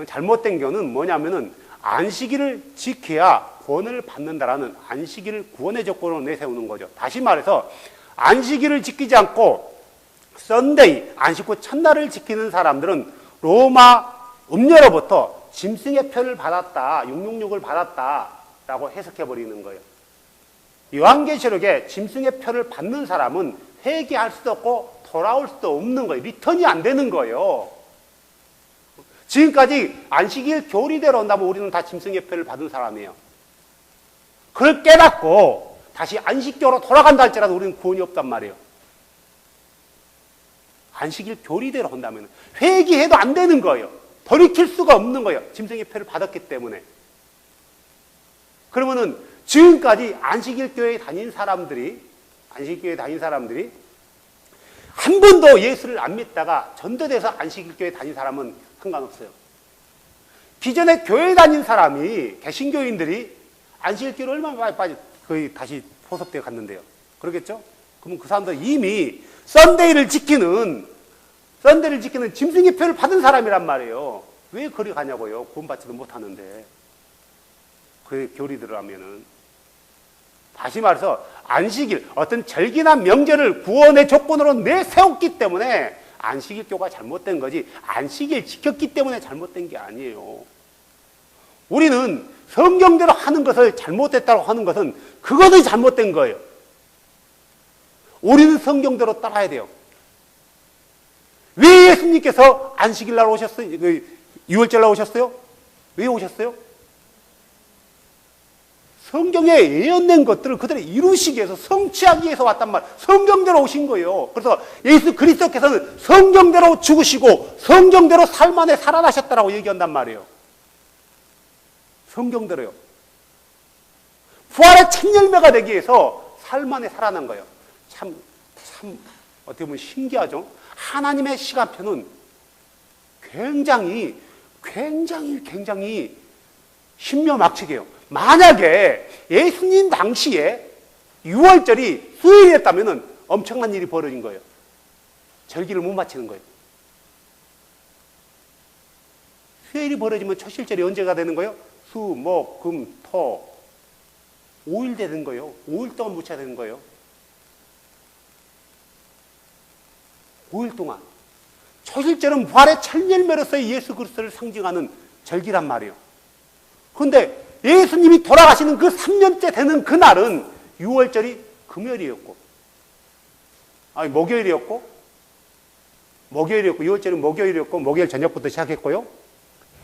A: 잘못된 교는 뭐냐면은 안식일을 지켜야 구원을 받는다라는 안식일을 구원의 조건으로 내세우는 거죠. 다시 말해서 안식일을 지키지 않고 썬데이, 안식구 첫날을 지키는 사람들은 로마 음녀로부터 짐승의 표를 받았다, 666을 받았다라고 해석해버리는 거예요. 요한계시록에 짐승의 표를 받는 사람은 회개할 수도 없고 돌아올 수도 없는 거예요. 리턴이 안 되는 거예요. 지금까지 안식일 교리대로 온다면 우리는 다 짐승의 표를 받은 사람이에요. 그걸 깨닫고 다시 안식교로 돌아간다 할지라도 우리는 구원이 없단 말이에요. 안식일 교리대로 한다면 회개해도 안 되는 거예요. 돌이킬 수가 없는 거예요. 짐승의 표를 받았기 때문에. 그러면은 지금까지 안식일교회에 다닌 사람들이 한 번도 예수를 안 믿다가 전도돼서 안식일교회에 다닌 사람은 상관없어요. 기존에 교회 다닌 사람이, 개신교인들이 안식일교를 얼마나 많이 빠져, 거의 다시 포섭되어 갔는데요. 그러겠죠? 그러면 그 사람들 이미 썬데이를 지키는 짐승의 표를 받은 사람이란 말이에요. 왜 거리 가냐고요? 구원받지도 못하는데. 그 교리대로 하면은. 다시 말해서 안식일, 어떤 절기나 명절을 구원의 조건으로 내세웠기 때문에 안식일교가 잘못된 거지, 안식일 지켰기 때문에 잘못된 게 아니에요. 우리는 성경대로 하는 것을 잘못됐다고 하는 것은 그것이 잘못된 거예요. 우리는 성경대로 따라야 돼요. 왜 예수님께서 안식일 날 오셨어요? 6월절 날 오셨어요? 왜 오셨어요? 성경에 예언된 것들을 그대로 이루시기 위해서, 성취하기 위해서 왔단 말이에요. 성경대로 오신 거예요. 그래서 예수 그리스도께서는 성경대로 죽으시고 성경대로 삶 안에 살아나셨다라고 얘기한단 말이에요. 성경대로요. 부활의 첫 열매가 되기 위해서 삶 안에 살아난 거예요. 참 어떻게 보면 신기하죠? 하나님의 시간표는 굉장히 신묘막측이에요. 만약에 예수님 당시에 6월절이 수요일이었다면 엄청난 일이 벌어진 거예요. 절기를 못 마치는 거예요. 수요일이 벌어지면 초실절이 언제가 되는 거예요? 수, 목, 금, 토. 5일 되는 거예요. 5일 동안 못 쳐야 되는 거예요. 5일 동안. 초실절은 부활의 첫 열매로서 예수 그리스도를 상징하는 절기란 말이에요. 그런데 예수님이 돌아가시는 그 3년째 되는 그날은 6월절이 금요일이었고, 목요일이었고, 6월절은 목요일이었고, 목요일 저녁부터 시작했고요.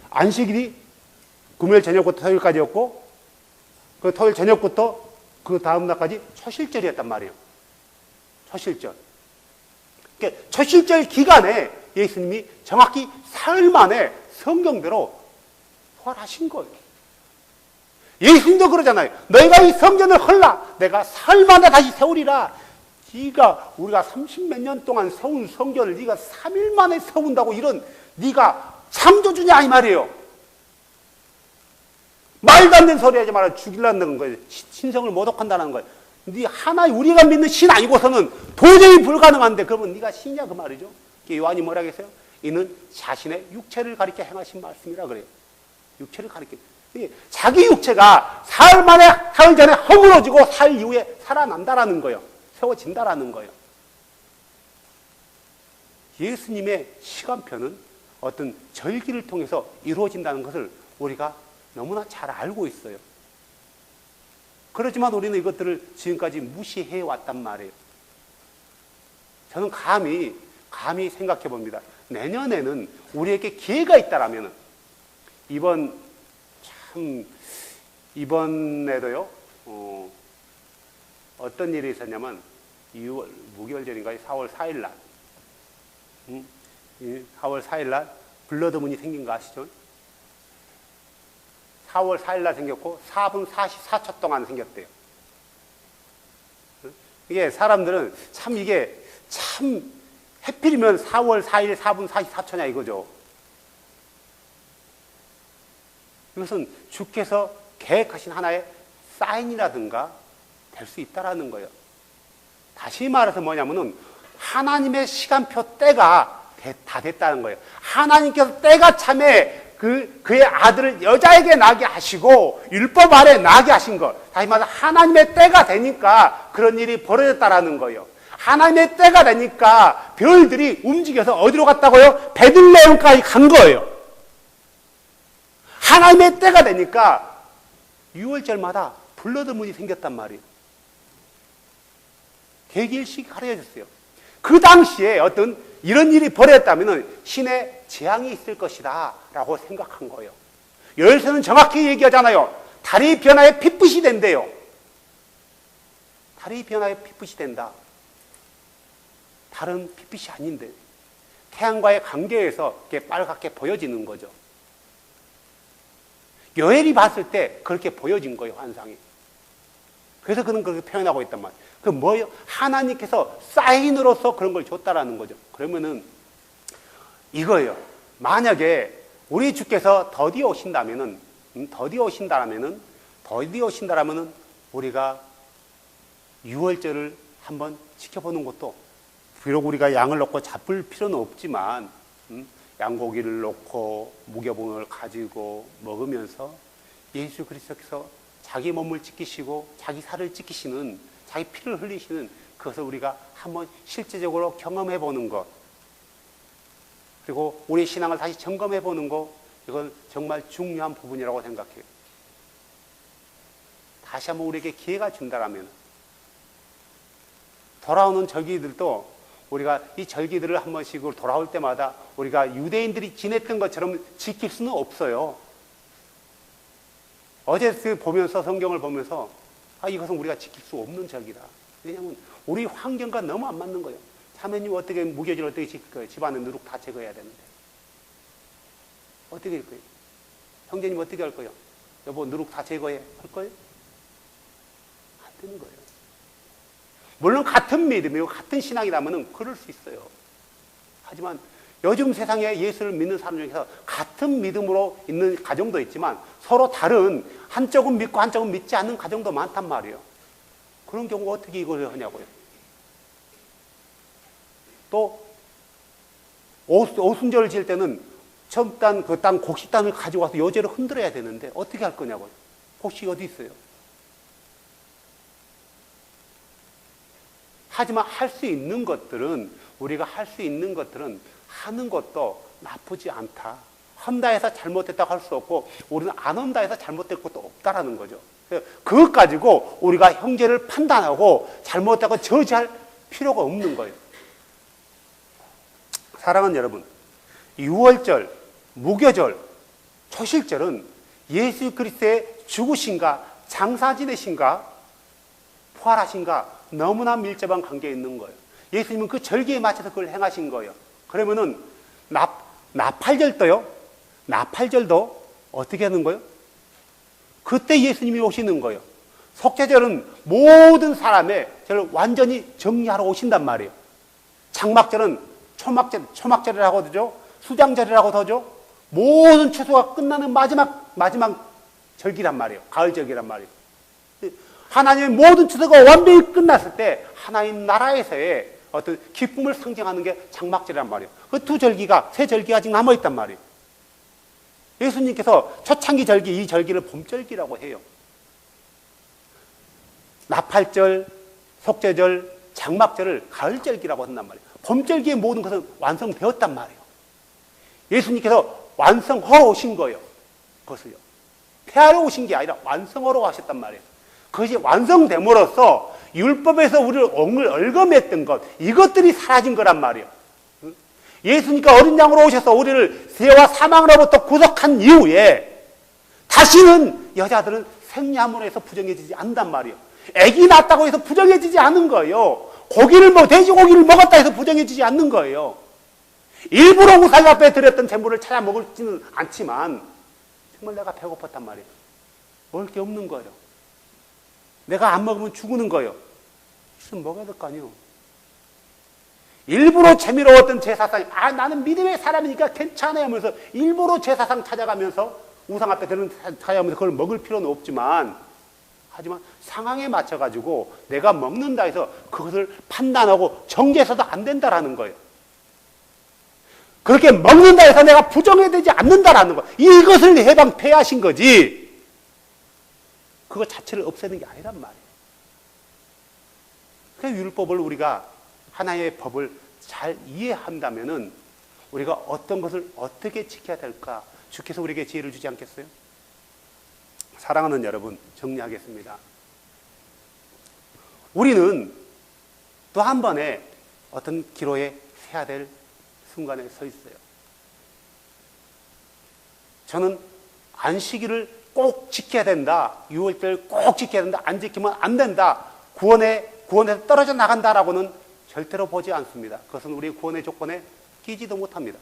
A: 안식일이 금요일 저녁부터 토요일까지였고, 그 토요일 저녁부터 그 다음 날까지 초실절이었단 말이에요. 초실절. 그러니까 초실절 기간에 예수님이 정확히 사흘 만에 성경대로 부활하신 거예요. 예수님도 그러잖아요. 너희가 이 성전을 헐라. 내가 사흘 만에 다시 세우리라. 우리가 30몇 년 동안 세운 성전을 네가 3일 만에 세운다고, 이런 네가 창조주냐 이 말이에요. 말도 안 되는 소리 하지 마라. 죽이려는 거예요. 신성을 모독한다는 거예요. 네 하나 우리가 믿는 신 아니고서는 도저히 불가능한데 그러면 네가 신이냐 그 말이죠. 요한이 뭐라 했어요? 이는 자신의 육체를 가리켜 행하신 말씀이라 그래요. 육체를 가리켜. 자기 육체가 사흘 전에 허물어지고 사흘 이후에 살아난다라는 거예요. 세워진다라는 거예요. 예수님의 시간표는 어떤 절기를 통해서 이루어진다는 것을 우리가 너무나 잘 알고 있어요. 그렇지만 우리는 이것들을 지금까지 무시해 왔단 말이에요. 저는 감히 생각해 봅니다. 내년에는 우리에게 기회가 있다라면, 이번에도요, 어떤 일이 있었냐면, 무교월절인가요? 4월 4일날. 4월 4일날 블러드문이 생긴 거 아시죠? 4월 4일날 생겼고 4분 44초 동안 생겼대요. 이게 사람들은 참 해필이면 4월 4일 4분 44초냐 이거죠. 이것은 주께서 계획하신 하나의 사인이라든가 될 수 있다라는 거예요. 다시 말해서 뭐냐면은 하나님의 시간표 때가 다 됐다는 거예요. 하나님께서 때가 참에 그의 아들을 여자에게 낳게 하시고 율법 아래 낳게 하신 것. 다시 말해서 하나님의 때가 되니까 그런 일이 벌어졌다라는 거예요. 하나님의 때가 되니까 별들이 움직여서 어디로 갔다고요? 베들레헴까지 간 거예요. 하나님의 때가 되니까 6월절마다 블러드문이 생겼단 말이에요. 계기일식이 가려졌어요. 그 당시에 어떤 이런 일이 벌어졌다면 신의 재앙이 있을 것이다 라고 생각한 거예요. 열쇠는 정확히 얘기하잖아요. 달이 변화에 핏붓이 된대요. 달이 변화에 핏붓이 된다. 달은 핏빛이 아닌데 태양과의 관계에서 이렇게 빨갛게 보여지는 거죠. 요엘이 봤을 때 그렇게 보여진 거예요, 환상이. 그래서 그는 그렇게 표현하고 있단 말이에요. 그 뭐예요? 하나님께서 사인으로서 그런 걸 줬다라는 거죠. 그러면은 이거예요. 만약에 우리 주께서 더디 오신다면은 우리가 유월절을 한번 지켜보는 것도, 비록 우리가 양을 놓고 잡을 필요는 없지만 양고기를 놓고 무교봉을 가지고 먹으면서 예수 그리스도께서 자기 몸을 지키시고 자기 살을 지키시는, 자기 피를 흘리시는 그것을 우리가 한번 실제적으로 경험해 보는 것, 그리고 우리의 신앙을 다시 점검해 보는 것, 이건 정말 중요한 부분이라고 생각해요. 다시 한번 우리에게 기회가 준다라면, 돌아오는 절기들도 우리가 이 절기들을 한 번씩 돌아올 때마다 우리가 유대인들이 지냈던 것처럼 지킬 수는 없어요. 어제 보면서, 성경을 보면서, 이것은 우리가 지킬 수 없는 절기다. 왜냐하면 우리 환경과 너무 안 맞는 거예요. 자매님 어떻게 무교절 어떻게 지킬 거예요? 집안에 누룩 다 제거해야 되는데 어떻게 할 거예요? 형제님 어떻게 할 거예요? 여보 누룩 다 제거해 할 거예요? 안 되는 거예요. 물론 같은 믿음이고 같은 신앙이라면 그럴 수 있어요. 하지만 요즘 세상에 예수를 믿는 사람 중에서 같은 믿음으로 있는 가정도 있지만 서로 다른, 한쪽은 믿고 한쪽은 믿지 않는 가정도 많단 말이에요. 그런 경우 어떻게 이걸 하냐고요. 또 오순절을 지을 때는 처음 딴 그 땅 곡식단을 가지고 와서 요제를 흔들어야 되는데 어떻게 할 거냐고요. 곡식이 어디 있어요. 하지만 할 수 있는 것들은, 우리가 할 수 있는 것들은 하는 것도 나쁘지 않다. 한다 해서 잘못됐다고 할 수 없고 우리는 안 한다 해서 잘못될 것도 없다라는 거죠. 그것 가지고 우리가 형제를 판단하고 잘못됐다고 저지할 필요가 없는 거예요. 사랑하는 여러분, 유월절, 무교절, 초실절은 예수 그리스도의 죽으신가, 장사 지내신가, 부활하신가 너무나 밀접한 관계에 있는 거예요. 예수님은 그 절기에 맞춰서 그걸 행하신 거예요. 그러면은 나팔절도요. 나팔절도 어떻게 하는 거예요? 그때 예수님이 오시는 거예요. 속죄절은 모든 사람의 죄를 완전히 정리하러 오신단 말이에요. 장막절은 초막절이라고 하죠. 수장절이라고 하죠. 모든 추수가 끝나는 마지막 절기란 말이에요. 가을절기란 말이에요. 하나님의 모든 추수가 완벽히 끝났을 때 하나님 나라에서의 어떤 기쁨을 상징하는 게 장막절이란 말이에요. 그 두 절기가, 세 절기가 아직 남아있단 말이에요. 예수님께서 초창기 절기, 이 절기를 봄절기라고 해요. 나팔절, 속죄절, 장막절을 가을절기라고 한단 말이에요. 봄절기의 모든 것은 완성되었단 말이에요. 예수님께서 완성하러 오신 거예요. 그것을요. 폐하러 오신 게 아니라 완성하러 가셨단 말이에요. 그것이 완성됨으로써 율법에서 우리를 얽어맸던 것, 이것들이 사라진 거란 말이에요. 예수님께서 어린 양으로 오셔서 우리를 죄와 사망으로부터 구속한 이후에 다시는 여자들은 생리함으로 해서 부정해지지 않는단 말이에요. 아기 낳았다고 해서 부정해지지 않는 거예요. 돼지고기를 먹었다 해서 부정해지지 않는 거예요. 일부러 우상 앞에 드렸던 재물을 찾아 먹지는 않지만 정말 내가 배고팠단 말이에요. 먹을 게 없는 거예요. 내가 안 먹으면 죽는 거예요. 있으면 먹어야 될 거 아니에요. 일부러 재미로웠던 제사상, 나는 믿음의 사람이니까 괜찮아요 하면서 일부러 제사상 찾아가면서 우상 앞에 드는 찾아가면서 그걸 먹을 필요는 없지만, 하지만 상황에 맞춰가지고 내가 먹는다 해서 그것을 판단하고 정죄해서도 안 된다라는 거예요. 그렇게 먹는다 해서 내가 부정해되지 않는다라는 거, 이것을 폐하신 거지 그거 자체를 없애는 게 아니란 말이에요. 그래서 율법을 우리가, 하나의 법을 잘 이해한다면은 우리가 어떤 것을 어떻게 지켜야 될까, 주께서 우리에게 지혜를 주지 않겠어요? 사랑하는 여러분, 정리하겠습니다. 우리는 또 한 번의 어떤 기로에 서야 될 순간에 서 있어요. 저는 안식일을 꼭 지켜야 된다, 6월절 꼭 지켜야 된다, 안 지키면 안 된다, 구원에서 떨어져 나간다라고는 절대로 보지 않습니다. 그것은 우리 구원의 조건에 끼지도 못합니다.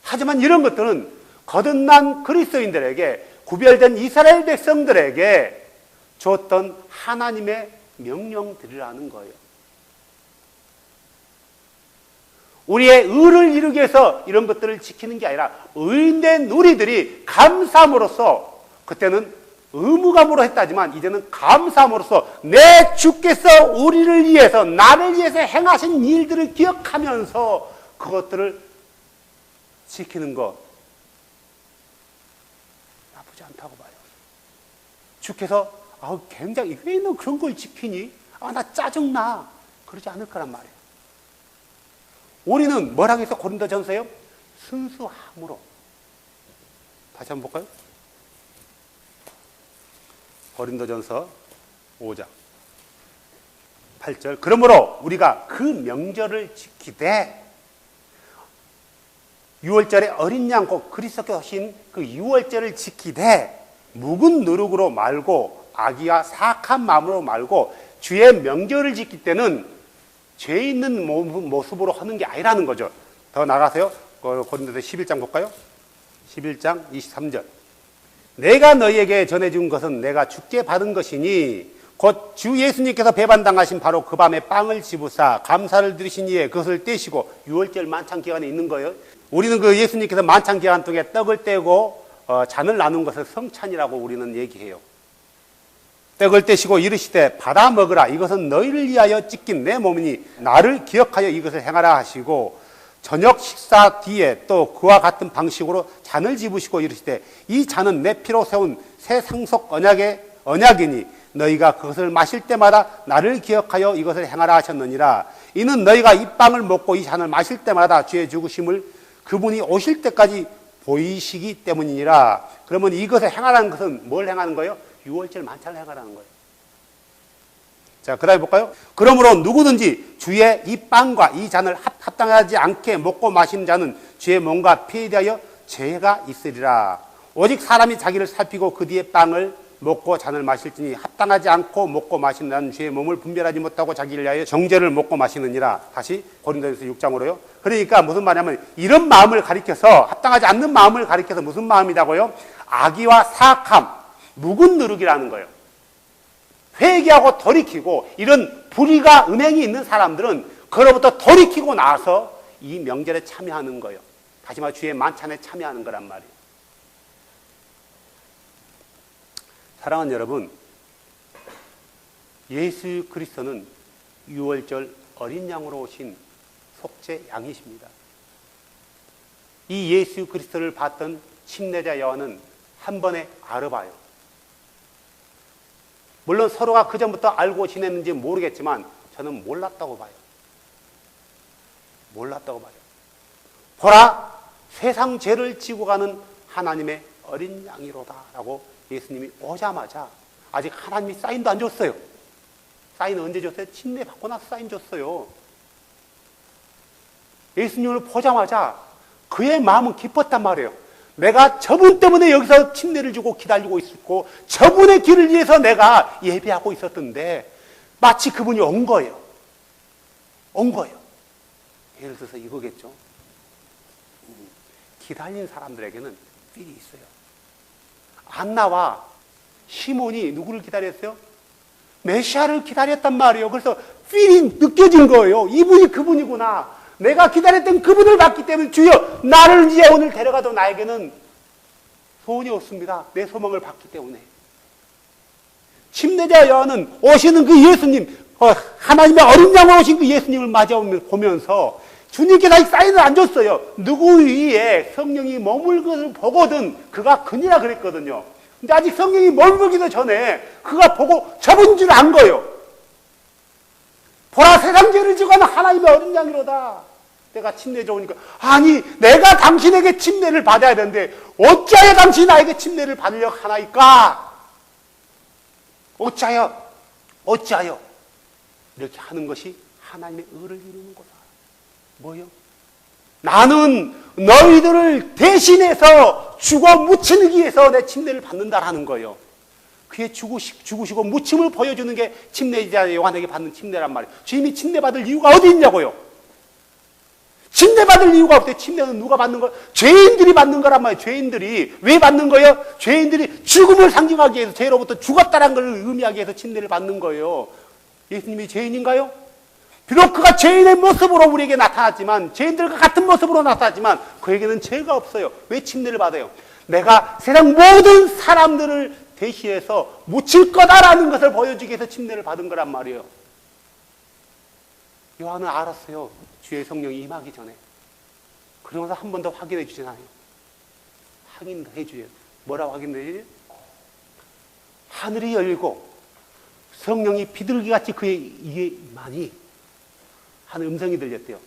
A: 하지만 이런 것들은 거듭난 그리스도인들에게, 구별된 이스라엘 백성들에게 줬던 하나님의 명령들이라는 거예요. 우리의 의를 이루기 위해서 이런 것들을 지키는 게 아니라 의인된 우리들이 감사함으로써, 그때는 의무감으로 했다지만 이제는 감사함으로써 내 주께서 우리를 위해서, 나를 위해서 행하신 일들을 기억하면서 그것들을 지키는 것, 나쁘지 않다고 봐요. 주께서 굉장히 왜 너 그런 걸 지키니? 나 짜증나. 그러지 않을 거란 말이에요. 우리는 뭐라고 해서 고린도전서요? 순수함으로. 다시 한번 볼까요? 고린도전서 5장 8절. 그러므로 우리가 그 명절을 지키되, 6월절에 어린 양 곧 그리스도께서 하신 그 6월절을 지키되 묵은 누룩으로 말고 악의와 사악한 마음으로 말고 주의 명절을 지킬 때는 죄 있는 모습으로 하는 게 아니라는 거죠. 더 나가세요. 고린도서 11장 볼까요? 11장 23절. 내가 너희에게 전해준 것은 내가 주께 받은 것이니 곧 주 예수님께서 배반당하신 바로 그 밤에 빵을 집으사 감사를 드리신 이에 그것을 떼시고, 6월절 만찬 기간에 있는 거예요. 우리는 그 예수님께서 만찬 기간 동안 떡을 떼고 잔을 나눈 것을 성찬이라고 우리는 얘기해요. 떡을 떼시고 이르시되 받아 먹으라, 이것은 너희를 위하여 찢긴 내 몸이니 나를 기억하여 이것을 행하라 하시고, 저녁 식사 뒤에 또 그와 같은 방식으로 잔을 집으시고 이르시되 이 잔은 내 피로 세운 새 상속 언약이니 너희가 그것을 마실 때마다 나를 기억하여 이것을 행하라 하셨느니라. 이는 너희가 이 빵을 먹고 이 잔을 마실 때마다 주의 죽으심을 그분이 오실 때까지 보이시기 때문이니라. 그러면 이것을 행하라는 것은 뭘 행하는 거예요? 6월절 만찬을 행하라는 거예요. 자, 그 다음에 볼까요? 그러므로 누구든지 주의 이 빵과 이 잔을 합당하지 않게 먹고 마시는 자는 주의 몸과 피에 대하여 죄가 있으리라. 오직 사람이 자기를 살피고 그 뒤에 빵을 먹고 잔을 마실지니 합당하지 않고 먹고 마신다는 주의 몸을 분별하지 못하고 자기를 위하여 정죄를 먹고 마시느니라. 다시 고린도전서 6장으로요. 그러니까 무슨 말이냐면, 이런 마음을 가리켜서, 합당하지 않는 마음을 가리켜서 무슨 마음이라고요? 악의와 사악함, 묵은 누룩이라는 거예요. 회개하고 돌이키고, 이런 불의가 음행이 있는 사람들은 그로부터 돌이키고 나서 이 명절에 참여하는 거예요. 다시 말해 주의 만찬에 참여하는 거란 말이에요. 사랑하는 여러분, 예수 그리스도는 6월절 어린 양으로 오신 속죄 양이십니다. 이 예수 그리스도를 봤던 침례자 요한은 한 번에 알아봐요. 물론 서로가 그전부터 알고 지냈는지 모르겠지만 저는 몰랐다고 봐요. 몰랐다고 봐요. 보라, 세상 죄를 지고 가는 하나님의 어린 양이로다 라고 예수님이 오자마자, 아직 하나님이 사인도 안 줬어요. 사인은 언제 줬어요? 침례 받고 나서 사인 줬어요. 예수님을 보자마자 그의 마음은 기뻤단 말이에요. 내가 저분 때문에 여기서 침례를 주고 기다리고 있었고, 저분의 길을 위해서 내가 예배하고 있었던데 마치 그분이 온 거예요. 온 거예요. 예를 들어서 이거겠죠. 기다린 사람들에게는 필이 있어요. 안나와 시몬이 누구를 기다렸어요? 메시아를 기다렸단 말이에요. 그래서 필이 느껴진 거예요. 이분이 그분이구나. 내가 기다렸던 그분을 봤기 때문에 주여 나를 이제 오늘 데려가도 나에게는 소원이 없습니다. 내 소망을 봤기 때문에. 침례자 요한은 오시는 그 예수님, 하나님의 어린 양으로 오신 그 예수님을 보면서 주님께서 아직 사인을 안 줬어요. 누구 위에 성령이 머물 것을 보거든 그가 그니라 그랬거든요. 근데 아직 성령이 머물기도 전에 그가 보고 저분 줄 안 거예요. 보라, 세상 죄를 지고 가는 하나님의 어린 양이로다. 내가 침례 좋으니까, 아니 내가 당신에게 침례를 받아야 되는데 어찌하여 당신이 나에게 침례를 받으려고 하나이까? 어찌하여 이렇게 하는 것이 하나님의 의를 이루는 거다. 뭐요? 나는 너희들을 대신해서 죽어 묻히기 위해서 내 침례를 받는다라는 거예요. 그의 죽으시고 묻힘을 보여주는 게 침례자 요한에게 받는 침례란 말이에요. 주님이 침례받을 이유가 어디 있냐고요? 침례받을 이유가 없대요. 침례는 누가 받는 거예요? 죄인들이 받는 거란 말이에요. 죄인들이. 왜 받는 거예요? 죄인들이 죽음을 상징하기 위해서, 죄로부터 죽었다는 걸 의미하기 위해서 침례를 받는 거예요. 예수님이 죄인인가요? 비록 그가 죄인의 모습으로 우리에게 나타났지만, 죄인들과 같은 모습으로 나타났지만 그에게는 죄가 없어요. 왜 침례를 받아요? 내가 세상 모든 사람들을 대신해서 묻힐 거다라는 것을 보여주기 위해서 침례를 받은 거란 말이에요. 요한은 알았어요. 주의 성령이 임하기 전에. 그러면서 한 번 더 확인해 주잖아요. 확인해 주세요. 뭐라고 확인해 주세요? 하늘이 열리고 성령이 비둘기같이 그의 이에 임하니 하는 음성이 들렸대요.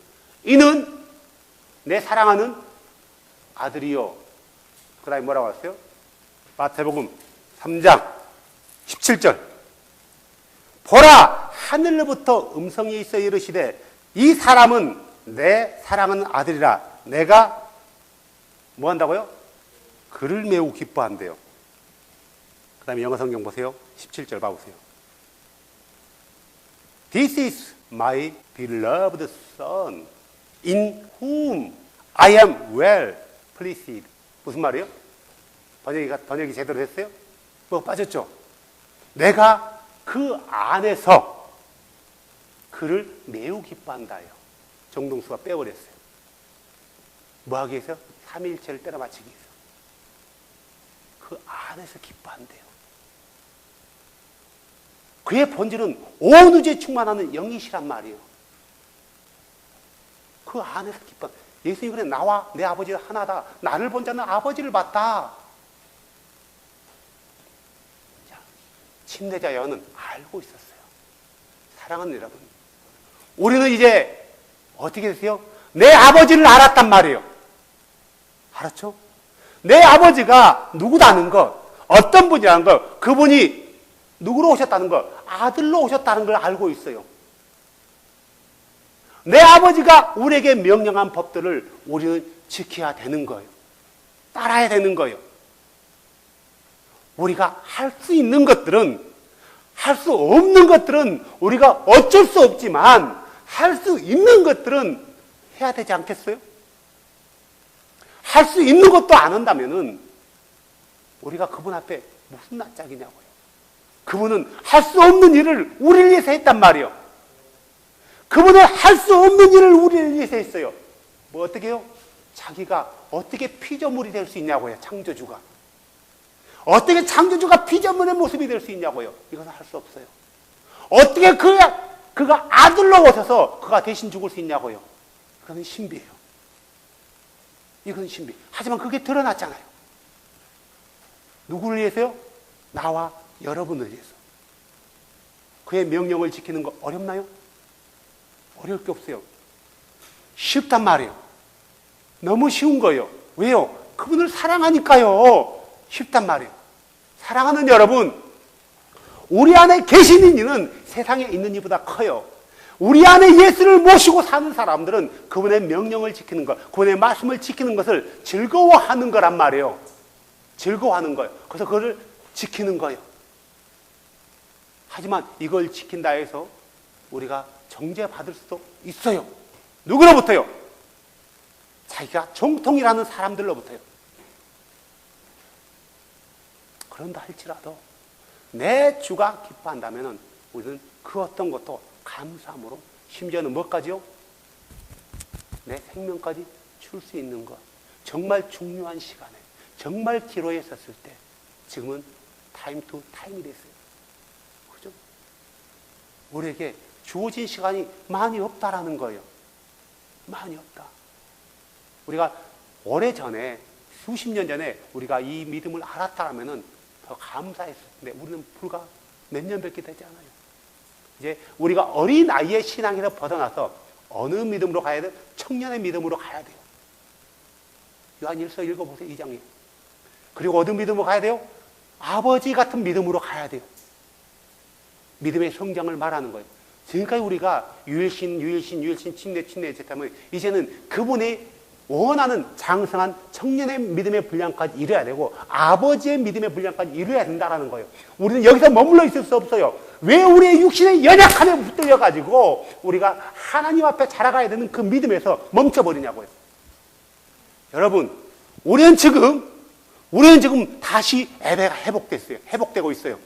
A: 이는 내 사랑하는 아들이요. 그 다음에 뭐라고 했어요? 마태복음 3장 17절. 보라, 하늘로부터 음성이 있어 이르시되 이 사람은 내 사랑하는 아들이라. 내가 뭐 한다고요? 그를 매우 기뻐한대요. 그 다음에 영어 성경 보세요. 17절 봐보세요. This is my beloved son, in whom I am well pleased. 무슨 말이에요? 번역이 제대로 됐어요? 뭐 빠졌죠? 내가 그 안에서 그를 매우 기뻐한다요. 정동수가 빼버렸어요. 뭐 하기 위해서? 삼위일체를 때려 맞추기 위해서. 그 안에서 기뻐한대요. 그의 본질은 온 우주에 충만하는 영이시란 말이에요. 그 안에서 기뻐. 예수님이 그래, 나와 내 아버지가 하나다. 나를 본 자는 아버지를 봤다. 자, 침례자 요한은 알고 있었어요. 사랑하는 여러분, 우리는 이제 어떻게 됐어요? 내 아버지를 알았단 말이에요. 알았죠? 내 아버지가 누구다는 것, 어떤 분이라는 것, 그분이 누구로 오셨다는 것, 아들로 오셨다는 걸 알고 있어요. 내 아버지가 우리에게 명령한 법들을 우리는 지켜야 되는 거예요. 따라야 되는 거예요. 우리가 할 수 있는 것들은, 할 수 없는 것들은 우리가 어쩔 수 없지만 할 수 있는 것들은 해야 되지 않겠어요? 할 수 있는 것도 안 한다면은 우리가 그분 앞에 무슨 낯짝이냐고요. 그분은 할 수 없는 일을 우리를 위해서 했단 말이에요. 그분은 할 수 없는 일을 우리를 위해서 했어요. 뭐 어떻게 해요? 자기가 어떻게 피조물이 될 수 있냐고요. 창조주가. 어떻게 창조주가 피조물의 모습이 될 수 있냐고요. 이것은 할 수 없어요. 어떻게 그가 아들로 오셔서 그가 대신 죽을 수 있냐고요. 그건 신비예요. 이건 신비. 하지만 그게 드러났잖아요. 누구를 위해서요? 나와 여러분을 위해서. 그의 명령을 지키는 거 어렵나요? 어려울 게 없어요. 쉽단 말이에요. 너무 쉬운 거예요. 왜요? 그분을 사랑하니까요. 쉽단 말이에요. 사랑하는 여러분, 우리 안에 계시는 이는 세상에 있는 이보다 커요. 우리 안에 예수를 모시고 사는 사람들은 그분의 명령을 지키는 것, 그분의 말씀을 지키는 것을 즐거워하는 거란 말이에요. 즐거워하는 거예요. 그래서 그걸 지키는 거예요. 하지만 이걸 지킨다 해서 우리가 정죄받을 수도 있어요. 누구로부터요? 자기가 정통이라는 사람들로부터요. 그런다 할지라도 내 주가 기뻐한다면 우리는 그 어떤 것도 감사함으로, 심지어는 뭐까지요? 내 생명까지 줄 수 있는 것. 정말 중요한 시간에, 정말 기로에 섰을 때 지금은 타임 투 타임이 됐어요. 그죠? 우리에게 주어진 시간이 많이 없다라는 거예요. 많이 없다. 우리가 오래전에, 수십 년 전에 우리가 이 믿음을 알았다면 더 감사했을 텐데 우리는 불과 몇 년밖에 되지 않아요. 이제 우리가 어린 나이의 신앙에서 벗어나서 어느 믿음으로 가야 돼요? 청년의 믿음으로 가야 돼요. 요한 1서 읽어보세요. 2장에. 그리고 어느 믿음으로 가야 돼요? 아버지 같은 믿음으로 가야 돼요. 믿음의 성장을 말하는 거예요. 지금까지 우리가 유일신, 침례 했다면 이제는 그분이 원하는 장성한 청년의 믿음의 분량까지 이뤄야 되고 아버지의 믿음의 분량까지 이뤄야 된다는 거예요. 우리는 여기서 머물러 있을 수 없어요. 왜 우리의 육신의 연약함에 붙들려가지고 우리가 하나님 앞에 자라가야 되는 그 믿음에서 멈춰버리냐고요. 여러분, 우리는 지금 다시 예배가 회복되고 있어요.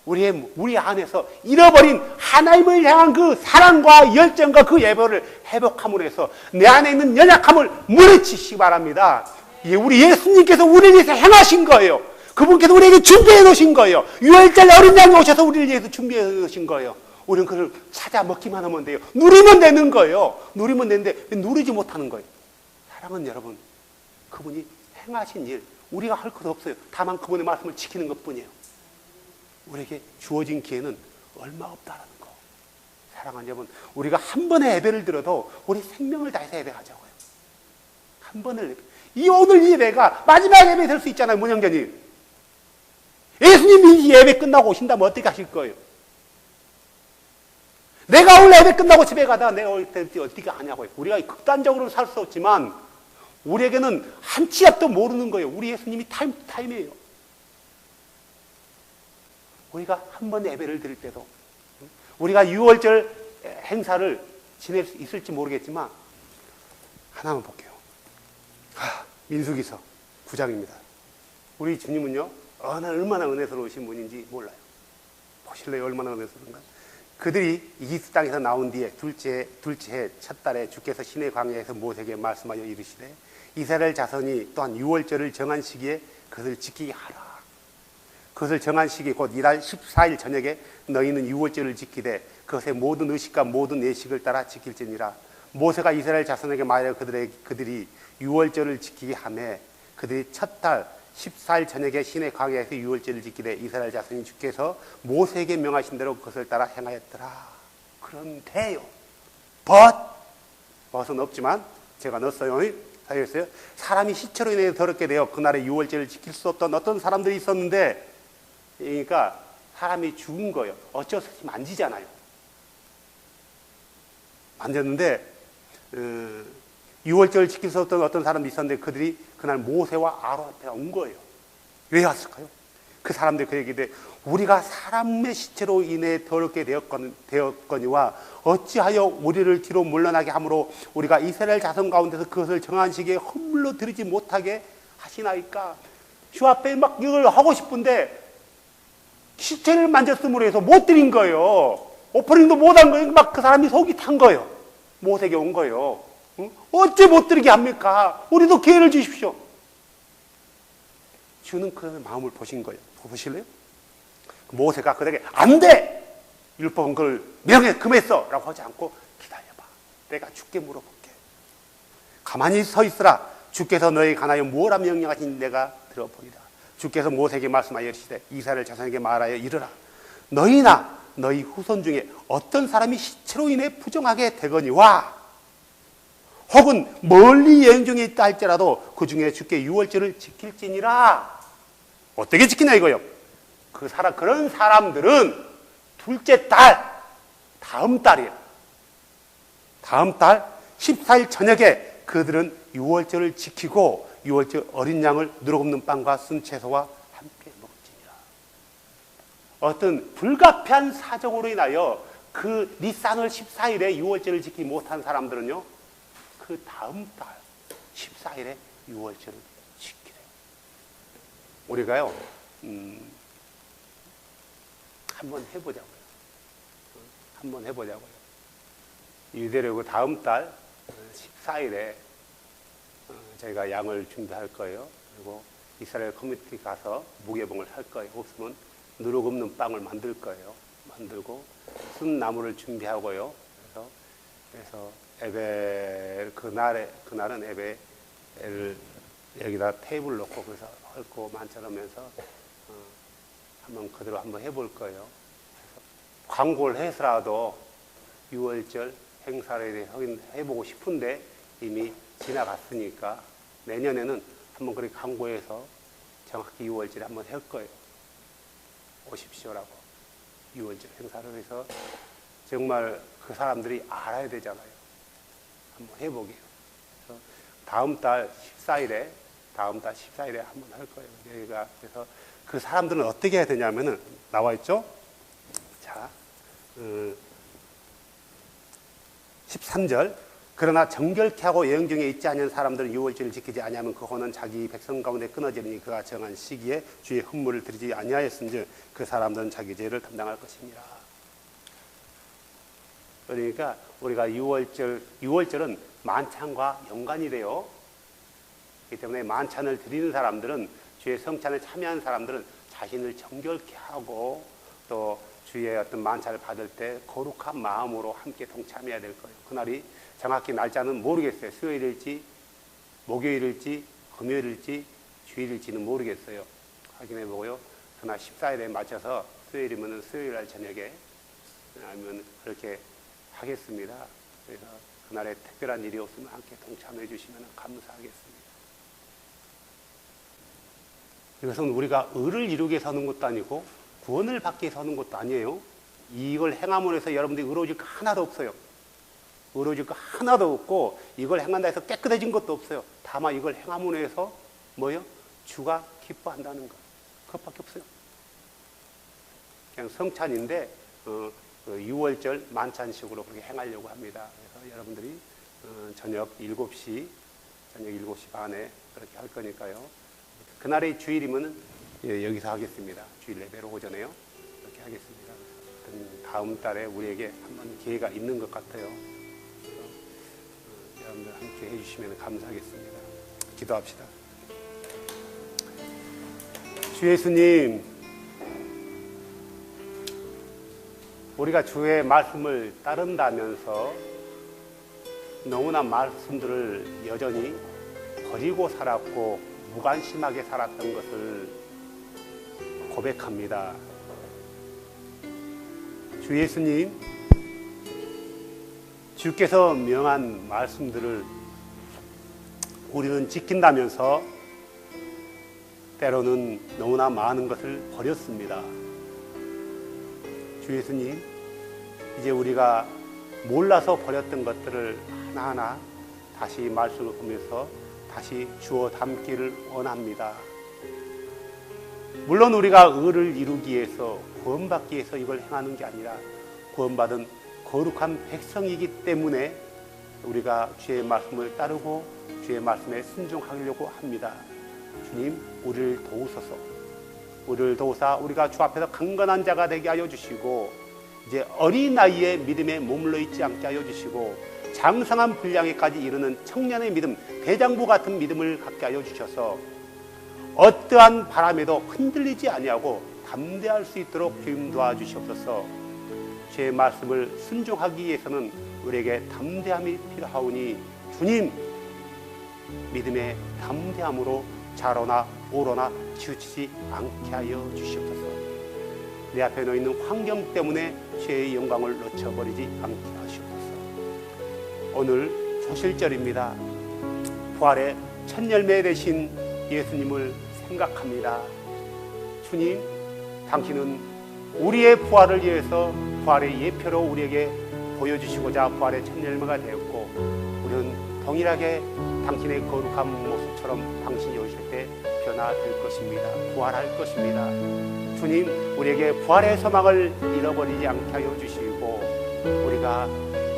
A: 우리 안에서 잃어버린 하나님을 향한 그 사랑과 열정과 그 예배를 회복함으로 해서 내 안에 있는 연약함을 물리치시기 바랍니다. 우리 예수님께서 우리를 위해서 행하신 거예요. 그분께서 우리에게 준비해 놓으신 거예요. 유월절 어린 양이 오셔서 우리를 위해서 준비해 놓으신 거예요. 우리는 그걸 찾아 먹기만 하면 돼요. 누리면 되는 거예요. 누리면 되는데 왜 누리지 못하는 거예요? 사랑은 여러분, 그분이 행하신 일, 우리가 할 것 없어요. 다만 그분의 말씀을 지키는 것뿐이에요. 우리에게 주어진 기회는 얼마 없다라는 거. 사랑하는 여러분, 우리가 한 번의 예배를 들어도 우리 생명을 다해서 예배하자고요. 한 번을 예배. 오늘 이 예배가 마지막 예배 될 수 있잖아요, 문영자님. 예수님이 이 예배 끝나고 오신다면 어떻게 하실 거예요? 내가 오늘 예배 끝나고 집에 가다가 내가 올 때 어떻게 하냐고요. 우리가 극단적으로 살 수 없지만 우리에게는 한 치 앞도 모르는 거예요. 우리 예수님이 타임이에요. 우리가 한 번 예배를 드릴 때도, 우리가 6월절 행사를 지낼 수 있을지 모르겠지만 하나만 볼게요. 민수기서 9장입니다. 우리 주님은요, 얼마나 은혜스러우신 분인지 몰라요. 보실래요? 얼마나 은혜스러운가? 그들이 이집트 땅에서 나온 뒤에 둘째 해 첫 달에 주께서 시내 광야에서 모세에게 말씀하여 이르시되 이스라엘 자손이 또한 6월절을 정한 시기에 그것을 지키게 하라. 그것을 정한 시기 곧 이달 14일 저녁에 너희는 6월절을 지키되 그것의 모든 의식과 모든 예식을 따라 지킬지니라. 모세가 이스라엘 자손에게 말하여 그들이 6월절을 지키게 하매 그들이 첫 달 14일 저녁에 시내 광야에서 6월절을 지키되 이스라엘 자손이 주께서 모세에게 명하신 대로 그것을 따라 행하였더라. 그런데요, 벗은 없지만 제가 넣었어요. 사였어요. 사람이 시체로 인해 더럽게 되어 그날의 6월절을 지킬 수 없던 어떤 사람들이 있었는데, 그러니까 사람이 죽은 거예요. 어쩔 수 없이 만지잖아요. 만졌는데 6월절을 지킬 수 없던 어떤 사람이 있었는데 그들이 그날 모세와 아론 앞에 온 거예요. 왜 왔을까요? 그 사람들이 그 얘기인데, 우리가 사람의 시체로 인해 더럽게 되었거니와 어찌하여 우리를 뒤로 물러나게 함으로 우리가 이스라엘 자손 가운데서 그것을 정한 시기에 허물로 드리지 못하게 하시나이까. 주 앞에 막 이걸 하고 싶은데 시체를 만졌음으로 해서 못 드린 거예요. 오퍼닝도 못한 거예요. 막 그 사람이 속이 탄 거예요. 모세에게 온 거예요. 어째 못 드리게 합니까? 우리도 기회를 주십시오. 주는 그 마음을 보신 거예요. 보실래요? 모세가 그들에게 안 돼! 율법은 그걸 명예 금했어! 라고 하지 않고 기다려봐. 내가 주께 물어볼게. 가만히 서 있으라. 주께서 너에게 관하여 무엇라 명령하신 내가 들어보리라. 주께서 모세에게 말씀하여 이르시되 이스라엘 자손에게 말하여 이르라. 너희나 너희 후손 중에 어떤 사람이 시체로 인해 부정하게 되거니와 혹은 멀리 여행 중에 있다 할지라도 그 중에 주께 6월절을 지킬지니라. 어떻게 지키냐 이거요. 그런 사람들은 둘째 달, 다음 달이에요. 다음 달 14일 저녁에 그들은 6월절을 지키고 6월절 어린 양을 누룩없는 빵과 쓴 채소와 함께 먹지니라. 어떤 불가피한 사정으로 인하여 그 니산월 14일에 6월절을 지키지 못한 사람들은요, 그 다음 달 14일에 6월절을 지키래요. 우리가요, 한번 해보자고요. 한번 해보자고요. 이대로 그 다음 달 14일에 저희가 양을 준비할 거예요. 그리고 이스라엘 커뮤니티 가서 무게봉을 할 거예요. 없으면 누룩 없는 빵을 만들 거예요. 만들고 쓴 나무를 준비하고요. 그래서 그날은 예배를 여기다 테이블 놓고 그래서 헐고 만찬하면서 한번 그대로 한번 해볼 거예요. 광고를 해서라도 6월절 행사에 대해 해보고 싶은데 이미 지나갔으니까 내년에는 한번 그렇게 광고해서 정확히 6월절에 한번 할 거예요. 오십시오라고. 6월절 행사를 해서 정말 그 사람들이 알아야 되잖아요. 한번 해보게요. 그래서 다음 달 14일에 한번 할 거예요. 저희가 그래서 그 사람들은 어떻게 해야 되냐면은 나와 있죠? 자, 13절. 그러나 정결케 하고 예언 중에 있지 않은 사람들은 유월절을 지키지 아니하면 그 혼은 자기 백성 가운데 끊어지니 그가 정한 시기에 주의 헌물을 드리지 아니하였은즉 그 사람들은 자기 죄를 감당할 것입니다. 그러니까 우리가 유월절은 만찬과 연관이 돼요. 그렇기 때문에 만찬을 드리는 사람들은, 주의 성찬에 참여하는 사람들은 자신을 정결케 하고 또 주의 어떤 만찬을 받을 때 거룩한 마음으로 함께 동참해야 될 거예요. 그날이 정확히 날짜는 모르겠어요. 수요일일지 목요일일지 금요일일지 주일일지는 모르겠어요. 확인해 보고요. 그날 14일에 맞춰서 수요일이면 수요일 날 저녁에 아니면 그렇게 하겠습니다. 그래서 그날에 특별한 일이 없으면 함께 동참해 주시면 감사하겠습니다. 이것은 우리가 의를 이루기 위해서 하는 것도 아니고 구원을 받기 위해서 하는 것도 아니에요. 이걸 행함으로 해서 여러분들이 의로워질 거 하나도 없어요. 의로워질 거 하나도 없고 이걸 행한다 해서 깨끗해진 것도 없어요. 다만 이걸 행함으로 해서 뭐요? 주가 기뻐한다는 것. 그것밖에 없어요. 그냥 성찬인데 그 6월절 만찬식으로 그렇게 행하려고 합니다. 그래서 여러분들이 저녁 7시 반에 그렇게 할 거니까요. 그날이 주일이면 여기서 하겠습니다. 주일 예배로 오전에요. 그렇게 하겠습니다. 다음 달에 우리에게 한번 기회가 있는 것 같아요. 여러분들 함께 해주시면 감사하겠습니다. 기도합시다. 주 예수님, 우리가 주의 말씀을 따른다면서 너무나 말씀들을 여전히 버리고 살았고 무관심하게 살았던 것을 고백합니다. 주 예수님, 주께서 명한 말씀들을 우리는 지킨다면서 때로는 너무나 많은 것을 버렸습니다. 주 예수님, 이제 우리가 몰라서 버렸던 것들을 하나하나 다시 말씀을 보면서 다시 주워 담기를 원합니다. 물론 우리가 의를 이루기 위해서, 구원받기 위해서 이걸 행하는 게 아니라 구원받은 거룩한 백성이기 때문에 우리가 주의 말씀을 따르고 주의 말씀에 순종하려고 합니다. 주님, 우리를 도우소서. 우리를 도우사 우리가 주 앞에서 강건한 자가 되게 하여 주시고 이제 어린 나이에 믿음에 머물러 있지 않게 하여 주시고 장성한 분량에까지 이르는 청년의 믿음, 대장부 같은 믿음을 갖게 하여 주셔서 어떠한 바람에도 흔들리지 아니하고 담대할 수 있도록 주님 도와주시옵소서. 제 말씀을 순종하기 위해서는 우리에게 담대함이 필요하오니 주님, 믿음의 담대함으로 좌로나 우로나 치우치지 않게 하여 주시옵소서. 내 앞에 놓여있는 환경 때문에 죄의 영광을 놓쳐버리지 않게 하시옵소서. 오늘 초실절입니다. 부활의 첫 열매 되신 예수님을 생각합니다. 주님, 당신은 우리의 부활을 위해서 부활의 예표로 우리에게 보여주시고자 부활의 첫 열매가 되었고 우리는 동일하게 당신의 거룩한 모습처럼 당신이 오실 때 변화될 것입니다. 부활할 것입니다. 주님, 우리에게 부활의 소망을 잃어버리지 않게 하여 주시고 우리가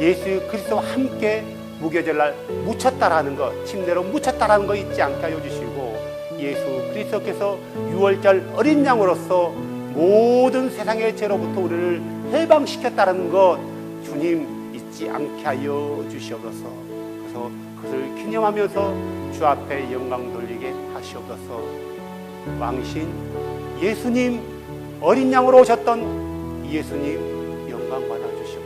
A: 예수 그리스도와 함께 무교절날 묻혔다라는 것, 침례로 묻혔다라는 것 잊지 않게 하여 주시고 예수 그리스도께서 6월절 어린 양으로서 모든 세상의 죄로부터 우리를 해방시켰다는 것 주님 잊지 않게 하여 주시옵소서. 그래서 그것을 기념하면서 주 앞에 영광 돌리게 하시옵소서. 왕신 예수님, 어린 양으로 오셨던 예수님 영광 받아 주시옵소서.